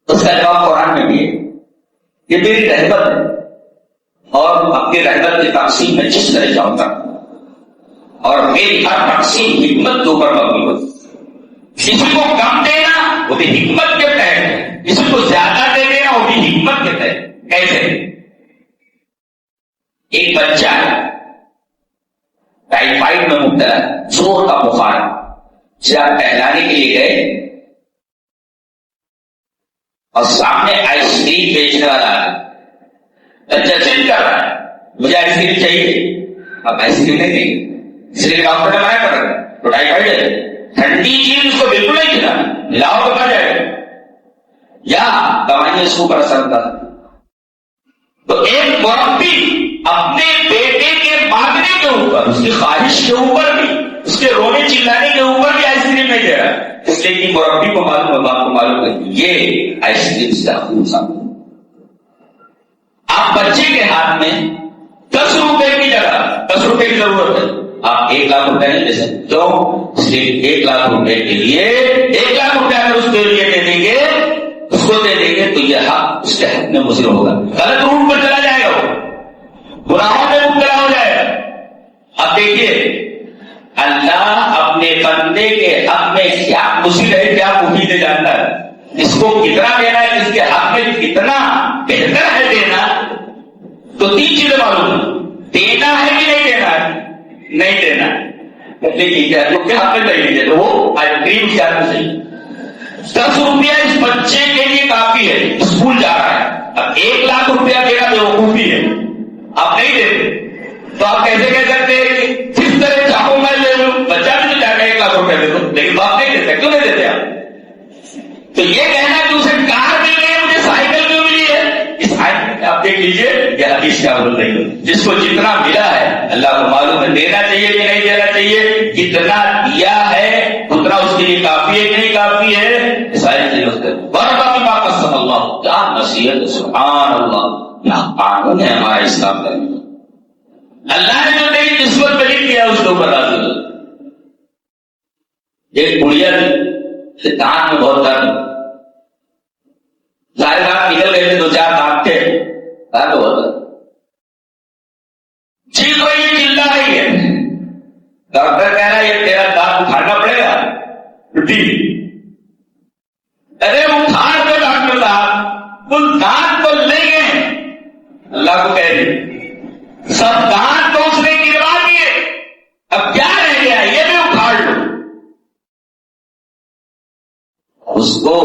اس کا جواب قرآن میں بھی ہے، یہ میری رحمت ہے، اور اپنی رحمت کی تقسیم میں جس طرح جاؤں گا، اور میری ہر تقسیم حکمت کے اوپر مبنی ہوتی۔ کسی کو کم دینا وہ بھی حکمت کے تحت، کسی کو زیادہ دے دینا وہ بھی حکمت کے تحت۔ کیسے؟ ایک بچہ ہے ٹائیفائڈ میں مبتلا ہے، زور کا بخار، آپ ٹہلانے کے لیے گئے اور سامنے آئس کریم بیچنے والا ہے، بچہ ضد کر رہا ہے مجھے آئس کریم چاہیے، اب آئس کریم نہیں دیں گے، اس لیے ڈاکٹر نے منع کر رہا ہے، تو ٹائیفائڈ ہے، ٹھنڈی چیز اس کو بالکل نہیں کھلانا، لاؤ تو مر جائے گا، یا دوائیاں اس کو اوپر اثر ہوتا ہے۔ تو ایک مربی اپنے بیٹے اوپر، اس کی خواہش کے اوپر بھی، اس کے رونے چلانے کے اوپر بھی آئس کریم نہیں دے رہا ہے، اس لیے کہ مربی کو معلوم ہے، باپ کو معلوم ہے یہ آئس کریم سے آپ بچے کے ہاتھ میں 10 روپے کی جگہ 10 روپے کی ضرورت ہے، آپ 1 لاکھ روپے نہیں دے سکتے، کیوں؟ صرف 1 لاکھ روپے کے لیے 1 لاکھ روپے اگر اس کے لیے دے دیں گے، اس کو دے دیں گے تو یہ حق اس کے حق میں مضر ہوگا، غلط روٹ پر چلا جائے گا، وہ گناہوں میں مبتلا ہو جائے گا۔ اب دیکھیے اللہ اپنے بندے کے حق میں کیا مضر ہے کیا مفید ہے جانتا ہے، اس کو کتنا دینا ہے، اس کے حق میں کتنا بہتر ہے دینا، تو 3 چیزیں معلوم ہیں، دینا ہے کہ نہیں دینا ہے، نہیں دینا ہے، لیکن کیا تو کیا حق میں نہیں دیتے، تو وہ آئس کریم کیا صحیح 10 روپیہ اس بچے کے لیے کافی ہے، اسکول جا رہا ہے، اب 1 لاکھ روپیہ دینا بیوقوفی ہے، آپ نہیں دیتے تو آپ کیسے کہہ سکتے ہیں کہ جس طرح چاہوں میں لے لوں، بچہ بھی تو چاہتا ہے 1 لاکھ روپیہ دے دو، لیکن باپ نہیں دیتے، کیوں نہیں دیتے آپ؟ تو یہ کہنا کہ اسے کار مل گئی ہے، مجھے سائیکل کیوں ملی ہے، اس آیت میں آپ دیکھ لیجئے یہ حدیث کیا بول رہی ہے، جس کو جتنا ملا ہے اللہ کو معلوم ہے دینا چاہیے کہ نہیں دینا چاہیے، جتنا دیا ہے اتنا اس کے لیے کافی ہے کہ نہیں کافی ہے، ساری چیزیں برابر کی بات قسم اللہ کیا نصیحت، سبحان اللہ، یہاں قانون ہے ہمارا اسلام کا، اللہ نے جو میری نسبت بلی کیا اس کے اوپر راضی ہو۔ ایک بڑھیا تھی، دانت میں بہت درد، سارے دانت نکل گئے تھے، 2-4 دانت تھے، درد ہوتا ٹھیک ہو، یہ چلا رہی ہے، ڈاکٹر کہہ رہا ہے یہ تیرا دانت اٹھانا پڑے گا، ٹوٹی، ارے اٹھاڑ دو ڈاکٹر صاحب، ان دانت کو لے گئے، اللہ کو کہہ دی سب دانت تو اس نے گروا دیے، اب کیا رہ گیا یہ بھی اکھاڑ لو، اس کو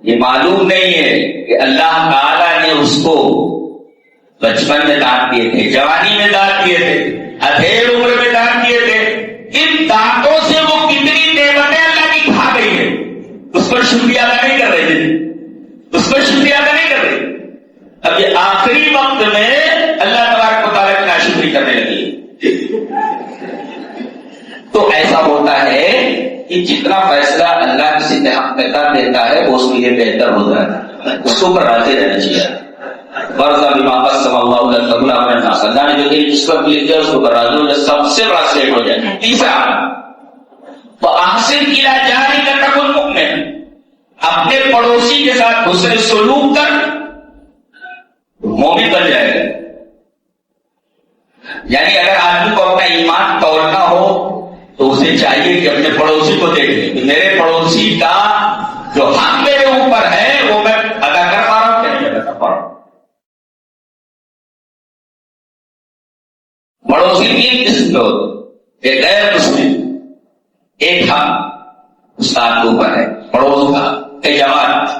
یہ معلوم نہیں ہے کہ اللہ تعالیٰ نے اس کو بچپن میں دانت دیے تھے، جوانی میں دانت دیے تھے، ادھیڑ عمر میں دانت دیے تھے، ان دانتوں سے وہ کتنی نعمتیں اللہ کی کھا گئی ہے، اس پر شکریہ ادا نہیں کر رہے تھے، اس پر شکریہ ادا نہیں کر رہے، اب یہ آخری وقت میں اللہ تبارک و تعالیٰ کی ناشکری کرنے لگی، تو ایسا ہوتا ہے کہ جتنا فیصلہ اللہ کسی کے حق میں کر دیتا ہے وہ اس کے لیے بہتر ہوتا ہے، اس کے اوپر راضی رہنا چاہیے، ورضا بما قسم اللہ لك اللہ نے الناس، اللہ نے جو تیری قسمت میں لکھا ہے اس کو اوپر راضی ہو، سب سے بڑا سیٹ ہو جائے۔ تیسرا فاحسن الی جارک تکن مؤمن، اپنے پڑوسی کے ساتھ حسن سلوک کر مومن بن جائے گا، یعنی اگر آدمی کو اپنا ایمان توڑنا ہو تو اسے چاہیے کہ اپنے پڑوسی کو دیکھے کہ میرے پڑوسی کا جو حق میرے اوپر ہے وہ میں ادا کر پا رہا ہوں کہ نہیں ادا کر پا رہا ہوں۔ پڑوسی 3 قسم کے ہوتے، ایک غیر مسلم، ایک حق استاد کے اوپر ہے پڑوس کا، ایک جماعت،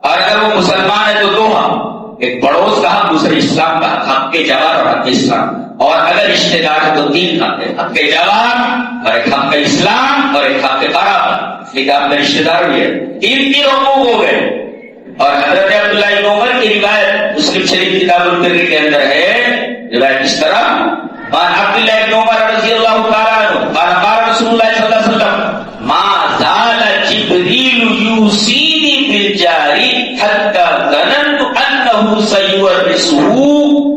اور اگر وہ مسلمان ہے تو 2 حق، ایک پڑوس کا حق، دوسرے اسلام کا حق کے جوار اور حق اسلام، اور اگر رشتے دار ہے تو 3 حق ہے، حق کے جوار اور ایک حق کا اسلام اور ایک حق کے قرابت، لیکن آپ میں رشتے دار بھی ہے، 3 حقوق ہو گئے۔ اور حضرت عبداللہ بن عمر کی روایت مسلم شریف کتاب البر کے اندر ہے، روایت اس طرح قال عبداللہ بن عمر رضی اللہ تعالیٰ عنہ قال قال رسول اللہ صلی اللہ علیہ وسلم ما زال جبریل یوصینی بالجار حتی ظننت انه سیورثه،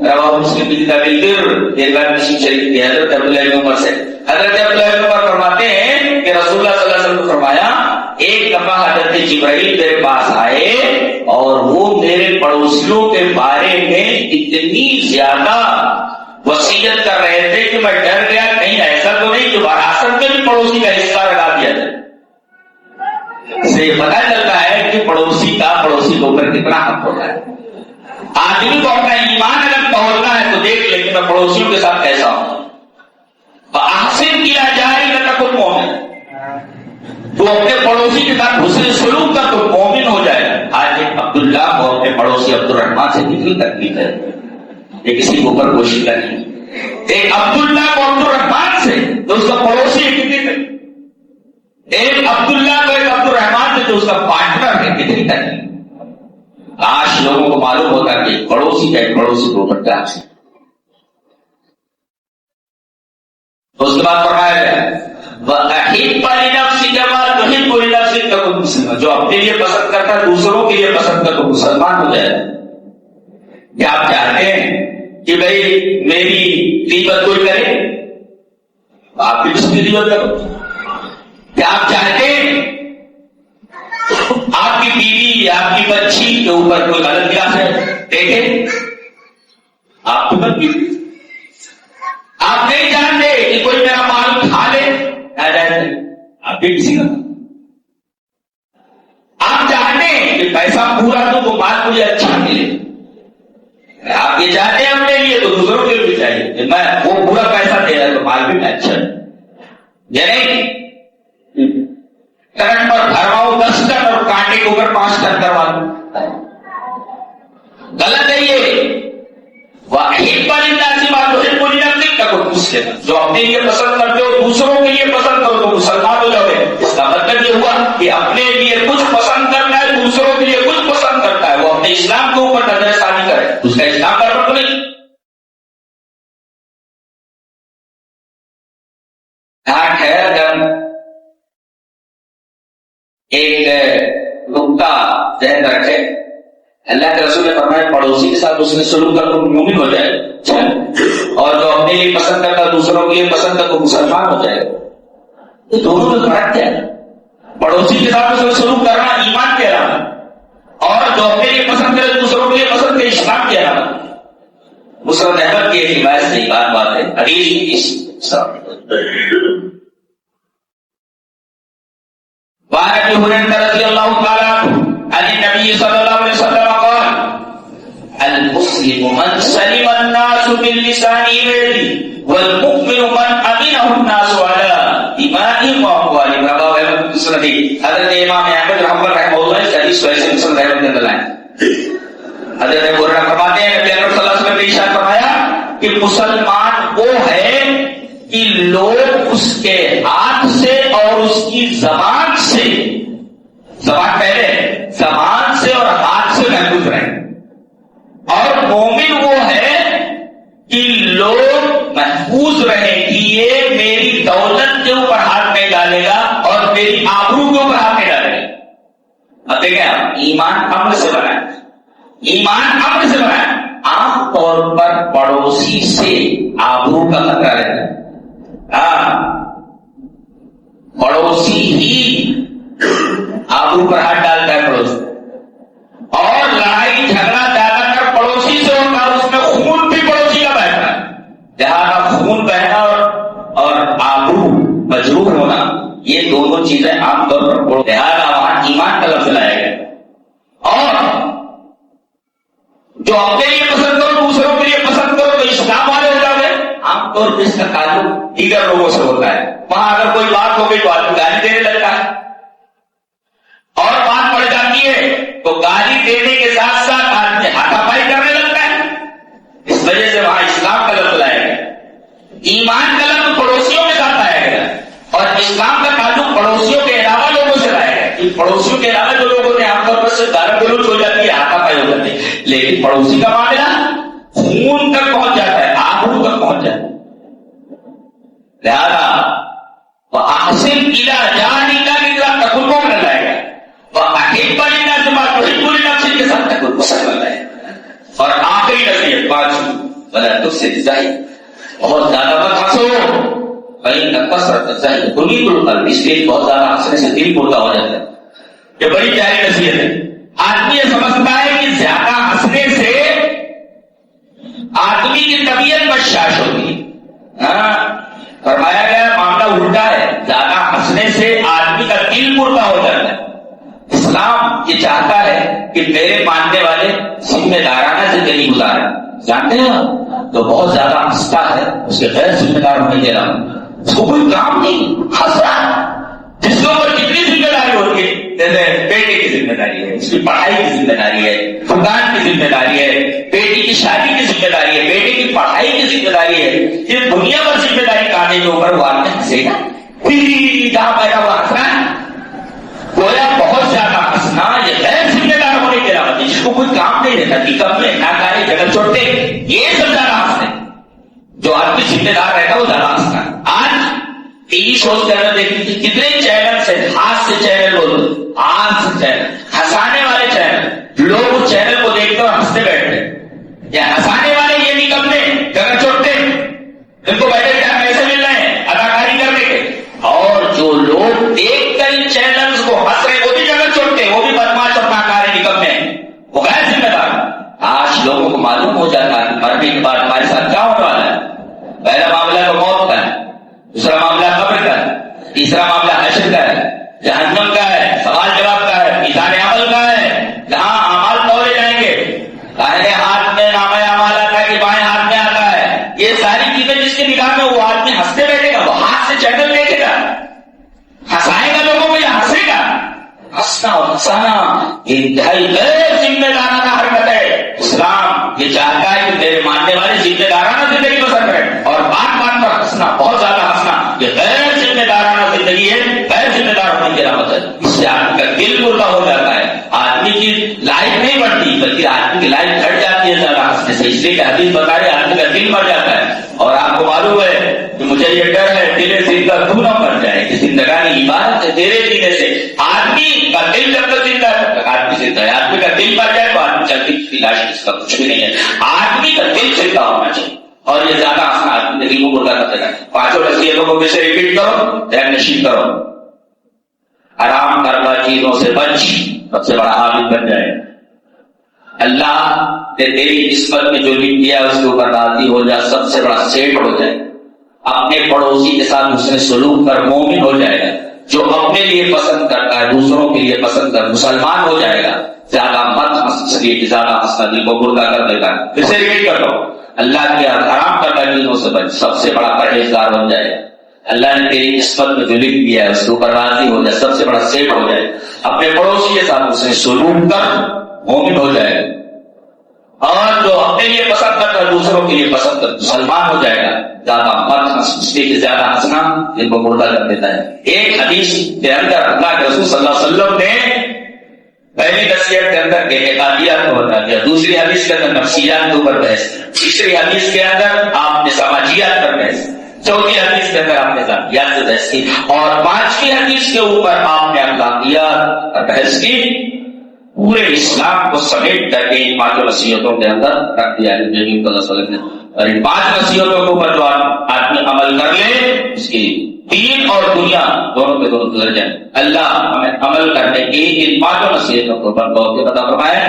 رواہ مسلم کی کتاب البر، یہ بات مسلم شریف کی حضرت عبداللہ بن عمر سے، حضرت عبداللہ بن عمر فرماتے ہیں کہ رسول اللہ صلی اللہ علیہ وسلم نے فرمایا ایک دفعہ حضرت جبرائیل میرے پاس آئے اور وہ میرے پڑوسیوں کے بارے میں اتنی زیادہ وصیت کر رہے تھے کہ میں ڈر گیا کہیں ایسا تو نہیں کہ وراثت میں بھی پڑوسی کا حصہ لگا دیا جائے۔ سے پتہ چلتا ہے کہ پڑوسی کا پڑوسی کے اوپر کتنا حق ہوتا ہے۔ آدمی کو اپنا ایمان اگر توڑنا ہے تو دیکھ لے کہ میں پڑوسیوں کے ساتھ کیسا ہوں۔ احسن کیا جائے گا تکن مومن، تو اپنے پڑوسی کے ساتھ حسن سلوک کا تو مومن ہو جائے۔ آج ایک عبداللہ کو اپنے پڑوسی عبد الرحمان سے کتنی تکلیف ہے، یہ کسی کے اوپر کوشش نہیں، ایک عبداللہ کو عبد الرحمان سے تو اس کا پڑوسی کتنی تکلیف، ایک عبداللہ کو ایک عبد الرحمان سے جو اس کا پارٹنر ہے کتنی تکلیف۔ آج لوگوں کو معلوم ہوتا کہ پڑوسی کا ایک پڑوسی کو اوپر کیا بعد فرمایا گیا وَأَحِبَّ لِنَفْسِكَ مَا تُحِبُّ لِنَفْسِكَ تَكُنْ مُسْلِمًا، جو اپنے لیے پسند کرتا ہے دوسروں کے لیے پسند کر تو مسلمان ہو جائے. کیا آپ چاہتے ہیں کہ بھئی میری غیبت کوئی کرے؟ آپ بھی اس کی غیبت کرو. کیا آپ چاہتے ہیں آپ کی بیوی یا آپ کی بچی کے اوپر کوئی غلط نگاہ سے دیکھے؟ آپ کو مت کی. آپ نہیں جانتے کہ کوئی میرا مال کھا لے، آپ بھی کسی کا. آپ چاہتے ہیں کہ پیسہ پورا تو وہ مال مجھے اچھا ملے. آپ یہ چاہتے ہیں اپنے لیے تو دوسروں کے لیے بھی چاہیے کہ میں وہ پورا پیسہ دے رہا تو مال بھی میں اچھا یعنی ٹرک پر بھرواؤں 10 ٹن اور کانٹے کے اوپر 5 ٹن کروا دوں. غلط ہے یہ. وَأَحِبَّ لِلنَّاسِ مَا تُحِبُّ لِنَفْسِكَ تَكُنْ مُسْلِمًا، جو اپنے لیے پسند کرتے ہو دوسروں کے لیے پسند کرو تو مسلمان ہو جاؤ گے. اس کا مطلب یہ ہوا کہ اپنے لیے کچھ پسند کرنا ہے، دوسروں کے لیے کچھ پسند کرتا ہے، وہ اپنے اسلام کے اوپر نظر ثانی کرے. اس کا اسلام پر تو نہیں. خیر جب ایک نقطہ ذہن رکھے، اللہ کے رسول نے فرمایا پڑوسی کے ساتھ اس نے سلوک کر تو مومن ہو جائے، اور جو اپنے لیے پسند کرتا دوسروں کے لیے پسند کر تو مسلمان ہو جائے. یہ دونوں میں فرق کیا ہے؟ پڑوسی کے ساتھ اس نے سلوک کرنا ایمان کے علاوہ، اور جو اپنے لیے پسند کرے دوسروں کے لیے پسند کرے اسلام کے علاوہ. مسلم احمد کی ایک روایت سے بات ہے. حدیث وعن ابي هريره رضي الله تعالى عن النبي صلى الله عليه وسلم قال المسلم من سلم الناس من لسانه ويده والمؤمن من امنه الناس على دمائهم واموالهم. رواه مسلم. حضرت امام احمد رحمہ اللہ اس حدیث کو ایسے مسلم رحمۃ اللہ علیہ حضرت ابو ہریرہ فرماتے ہیں نبی اکرم صلی اللہ علیہ وسلم نے ارشاد فرمایا کہ مسلمان وہ ہے کہ لوگ اس کے ہاتھ سے اور اس کی زبان سے، زبان پہلے، زبان سے اور ہاتھ سے محفوظ رہیں. اور مومن وہ ہے کہ لوگ محفوظ رہیں کہ یہ میری دولت کے اوپر ہاتھ نہیں ڈالے گا اور میری آبرو کے اوپر ہاتھ نہیں ڈالے گا. اب دیکھیں آپ ایمان امن سے بنا ہے، ایمان امن سے بنا ہے. عام طور پر پڑوسی سے آبرو کا خطرہ رہتا ہے. پڑوسی ہی آبرو پر ہاتھ ڈالتا ہے پڑوسی، اور لڑائی جھگڑا زیادہ تر پڑوسی سے ہوتا ہے. اس میں خون بھی پڑوسی کا بہتا ہے. لہٰذا خون بہنا اور آبرو مجروح ہونا یہ دونوں چیزیں عام طور پر لہٰذا وہاں ایمان کا لفظ لایا گیا. اور جو اپنے لیے پسند کرو دوسروں کے لیے پسند کرو تو اسلام والے ہو جاؤ گے. عام طور پر اس کا تعلق دیگر لوگوں سے ہوتا ہے. وہاں اگر کوئی بات ہو گئی تو آدمی گالی دینے لگتا ہے، اور بات پڑ جاتی ہے تو گالی دینے کے ساتھ ساتھ آدمی ہاتھا پائی کرنے لگتا ہے. اس وجہ سے وہاں اسلام کا لفظ لایا گیا. ایمان کا لفظ پڑوسیوں کے ساتھ لایا گیا، اور اسلام کا تعلق پڑوسیوں کے علاوہ لوگوں سے لایا گیا. پڑوسیوں کے علاوہ جو لوگ ہوتے ہیں عام طور پر صرف گالی گلوچ ہو جاتی ہے، ہاتھا پائی ہو جاتی ہے، لیکن پڑوسی کا معاملہ خون تک پہنچ جاتا ہے، آبرو تک پہنچ جاتا ہے. لہذا وَأَحْسِنْ إِلَىٰ جَارِكَ إِذَا تَكُنْ مُؤْمِنًا لائے گا. وَأَحِبَّ لِلنَّاسِ مَا تُحِبُّ لِنَفْسِكَ کے ساتھ تَكُنْ مُسْلِمًا لائے گا. اور آخری نصیحت 5 وَلَا تُفْسِدِ الزَّاہِدَ، بہت زیادہ مت ہنسو. فَإِنَّ كَثْرَةَ الزَّاہِدِ تُمِيتُ الْقَلْبَ، اس لیے بہت زیادہ ہنسنے سے دل مردہ ہو جاتا ہے. یہ بڑی پیاری نصیحت ہے. آدمی یہ سمجھتا ہے کہ زیادہ ہنسنے سے آدمی کی طبیعت بشاش ہوتی ہے. فرمایا گیا معاملہ الٹا ہے، زیادہ ہنسنے سے آدمی کا دل مردہ ہو جاتا ہے. اسلام یہ چاہتا ہے کہ میرے ماننے والے ذمہ دارانہ زندگی گزارے. جانتے ہیں تو بہت زیادہ ہنستا ہے اس کے غیر ذمہ دار ہونے دے رہا ہوں، اس کو کوئی کام نہیں، ہنس رہا. جس کے اوپر کتنی ذمہ داری ہوتی ہے، جیسے بیٹے کی ذمہ داری ہے، اس کی پڑھائی کی ذمہ داری ہے، دکان کی ذمہ داری ہے، بیٹی کی شادی کی ذمہ داری ہے، بیٹے کی پڑھائی کی ذمہ داری ہے. یہ دنیا پر ذمہ داری کانے کے اوپر وہ آدمی ہنسے گا. جہاں پیدا ہوا ہنسنا گویا بہت زیادہ ہنسنا یہ غیر ذمہ دار ہونے کے علاوہ جس کو کوئی کام نہیں رہتا، حقیقت میں ناکارے جگہ چھوڑتے، یہ سب زیادہ ہنستے. جو آدمی ذمہ دار رہتا ہے وہ زیادہ ہنستا ہے. آج ٹی وی شوز کے اندر دیکھتی تھی کتنے چینل سے ہاتھ سے چینل ہوتے، ہاتھ سے چینل، ہنسانے والے چینل، لوگ اس چینل کو دیکھتے اور ہنستے بیٹھتے، یا ہنسانے والے یہ نہیں کرتے گگر چوٹتے، ان کو بیٹھے کیا پیسے مل رہے ہیں اداکاری کرنے کے، اور جو لوگ دیکھ کر ان چینلز کو ہنس رہے وہ بھی جگہ چوٹتے، وہ بھی بدماش اور ناکارے نکمے، وہ غیر ذمہ دار۔ آج لوگوں کو معلوم ہو جاتا ہے مرنے کے بعد ہمارے ساتھ کیا ہونے والا ہے۔ پہلا معاملہ تو موت کا ہے، دوسرا معاملہ قبر کا ہے، تیسرا معاملہ حشر کا ہے، جہنم کا ہے، سوال جواب کا ہے، میزان عمل کا ہے، جہاں اعمال تولے جائیں گے، دائیں ہاتھ میں نامہ اعمال آتا ہے کہ بائیں ہاتھ میں آتا ہے، یہ ساری چیزیں جس کی نگاہ میں وہ آدمی ہنستے بیٹھے گا، وہ ہاتھ سے چینل دیکھے گا، ہنسائے گا لوگوں کو یا ہنسے گا؟ ہنسنا اور ہنسانا یہ انتہائی غیر ذمہ دارانہ حرکت ہے۔ اسلام یہ چاہتا ہے کہ میرے ماننے والے ذمہ دارانہ زندگی بسر کریں، اور بات بات پر ہنسنا، بہت زیادہ ہنسنا یہ غیر ذمہ دارانہ زندگی ہے، غیر ذمہ دار ہونے کی علامت ہے۔ اس سے آدمی کا دل مردہ ہو جاتا ہے، آدمی کی لائف نہیں بڑھتی بلکہ آدمی کی لائف گھٹ جاتی ہے زیادہ ہنسنے سے، اس لیے کہ حدیث بتا رہی ہے آدمی کا دل مر جاتا ہے۔ اور آپ کو معلوم ہے کہ مجھے یہ ڈر ہے دل زندہ تو نہ مر جائے کہ زندگانی عبادت ہے تیرے جینے سے، آدمی کا دل جب تک زندہ ہے تب تک آدمی زندہ ہے، آدمی کا دل مر جائے تو آدمی چلتی کی لاش، اس کا کچھ بھی نہیں ہے، آدمی کا دل زندہ ہونا چاہیے۔ اور یہ زیادہ ہنسنا آدمی دل کو مردہ کرتا ہے۔ پانچوں نصیحتوں کو میں سے ریپیٹ کرو، ذہن نشین کرو۔ آرام کرنا چیزوں سے بچ، سب سے بڑا عابد بن جائے۔ اللہ نے تیری قسمت میں جو لکھ دیا اس کے اوپر راضی ہو جا، سب سے بڑا سیٹ ہو جائے۔ اپنے پڑوسی کے ساتھ حسن سلوک کر مومن ہو جائے گا، جو اپنے لیے پسند کرتا ہے دوسروں کے لیے پسند کر مسلمان ہو جائے گا۔ زیادہ مت ہنس، اس لیے کہ زیادہ ہنسنا دل کو مردہ کر دیتا ہے۔ پھر سے ریپیٹ کر لو، اللہ کے حرام کرنا چیزوں سے بچ، سب سے بڑا پرہیزگار بن جائے۔ اللہ نے تیری قسمت میں جو لکھ دیا ہے اس کے اوپر راضی ہو جائے، سب سے بڑا سیٹ ہو جائے۔ اپنے پڑوسی کے ساتھ اسے سلوک کر مومن ہو جائے، اور جو اپنے لیے پسند کرتا ہے دوسروں کے لیے پسند کر مسلمان ہو جائے گا۔ زیادہ مت ہنس، اس لیے کہ زیادہ ہنسنا دل کو مردہ کر دیتا ہے۔ ایک حدیث کے اندر اللہ کے رسول صلی اللہ علیہ وسلم نے پہلی نصیحت کے اندر اعتقادیات کو بتا دیا، دوسری حدیث کے اندر نفسیات کے اوپر بحث، تیسری حدیث کے اندر آپ نے سماجیات پر بحث، چوتھی حدیث کے اندر آپ نے ذاتیات سے بحث کی، اور پانچویں حدیث کے اوپر آپ نے اخلاقیات پر بحث کی۔ پورے اسلام کو سمیٹ کر کے ان پانچوں نصیحتوں کے اندر رکھ دیا ہے نبی صلی اللہ علیہ وسلم نے، اور ان پانچ نصیحتوں کے اوپر جو آدمی عمل کر لے اس کی دین اور دنیا دونوں کے دونوں گزر جائیں۔ اللہ ہمیں عمل کرنے کی ان پانچوں نصیحتوں کو توفیق عطا فرمائے۔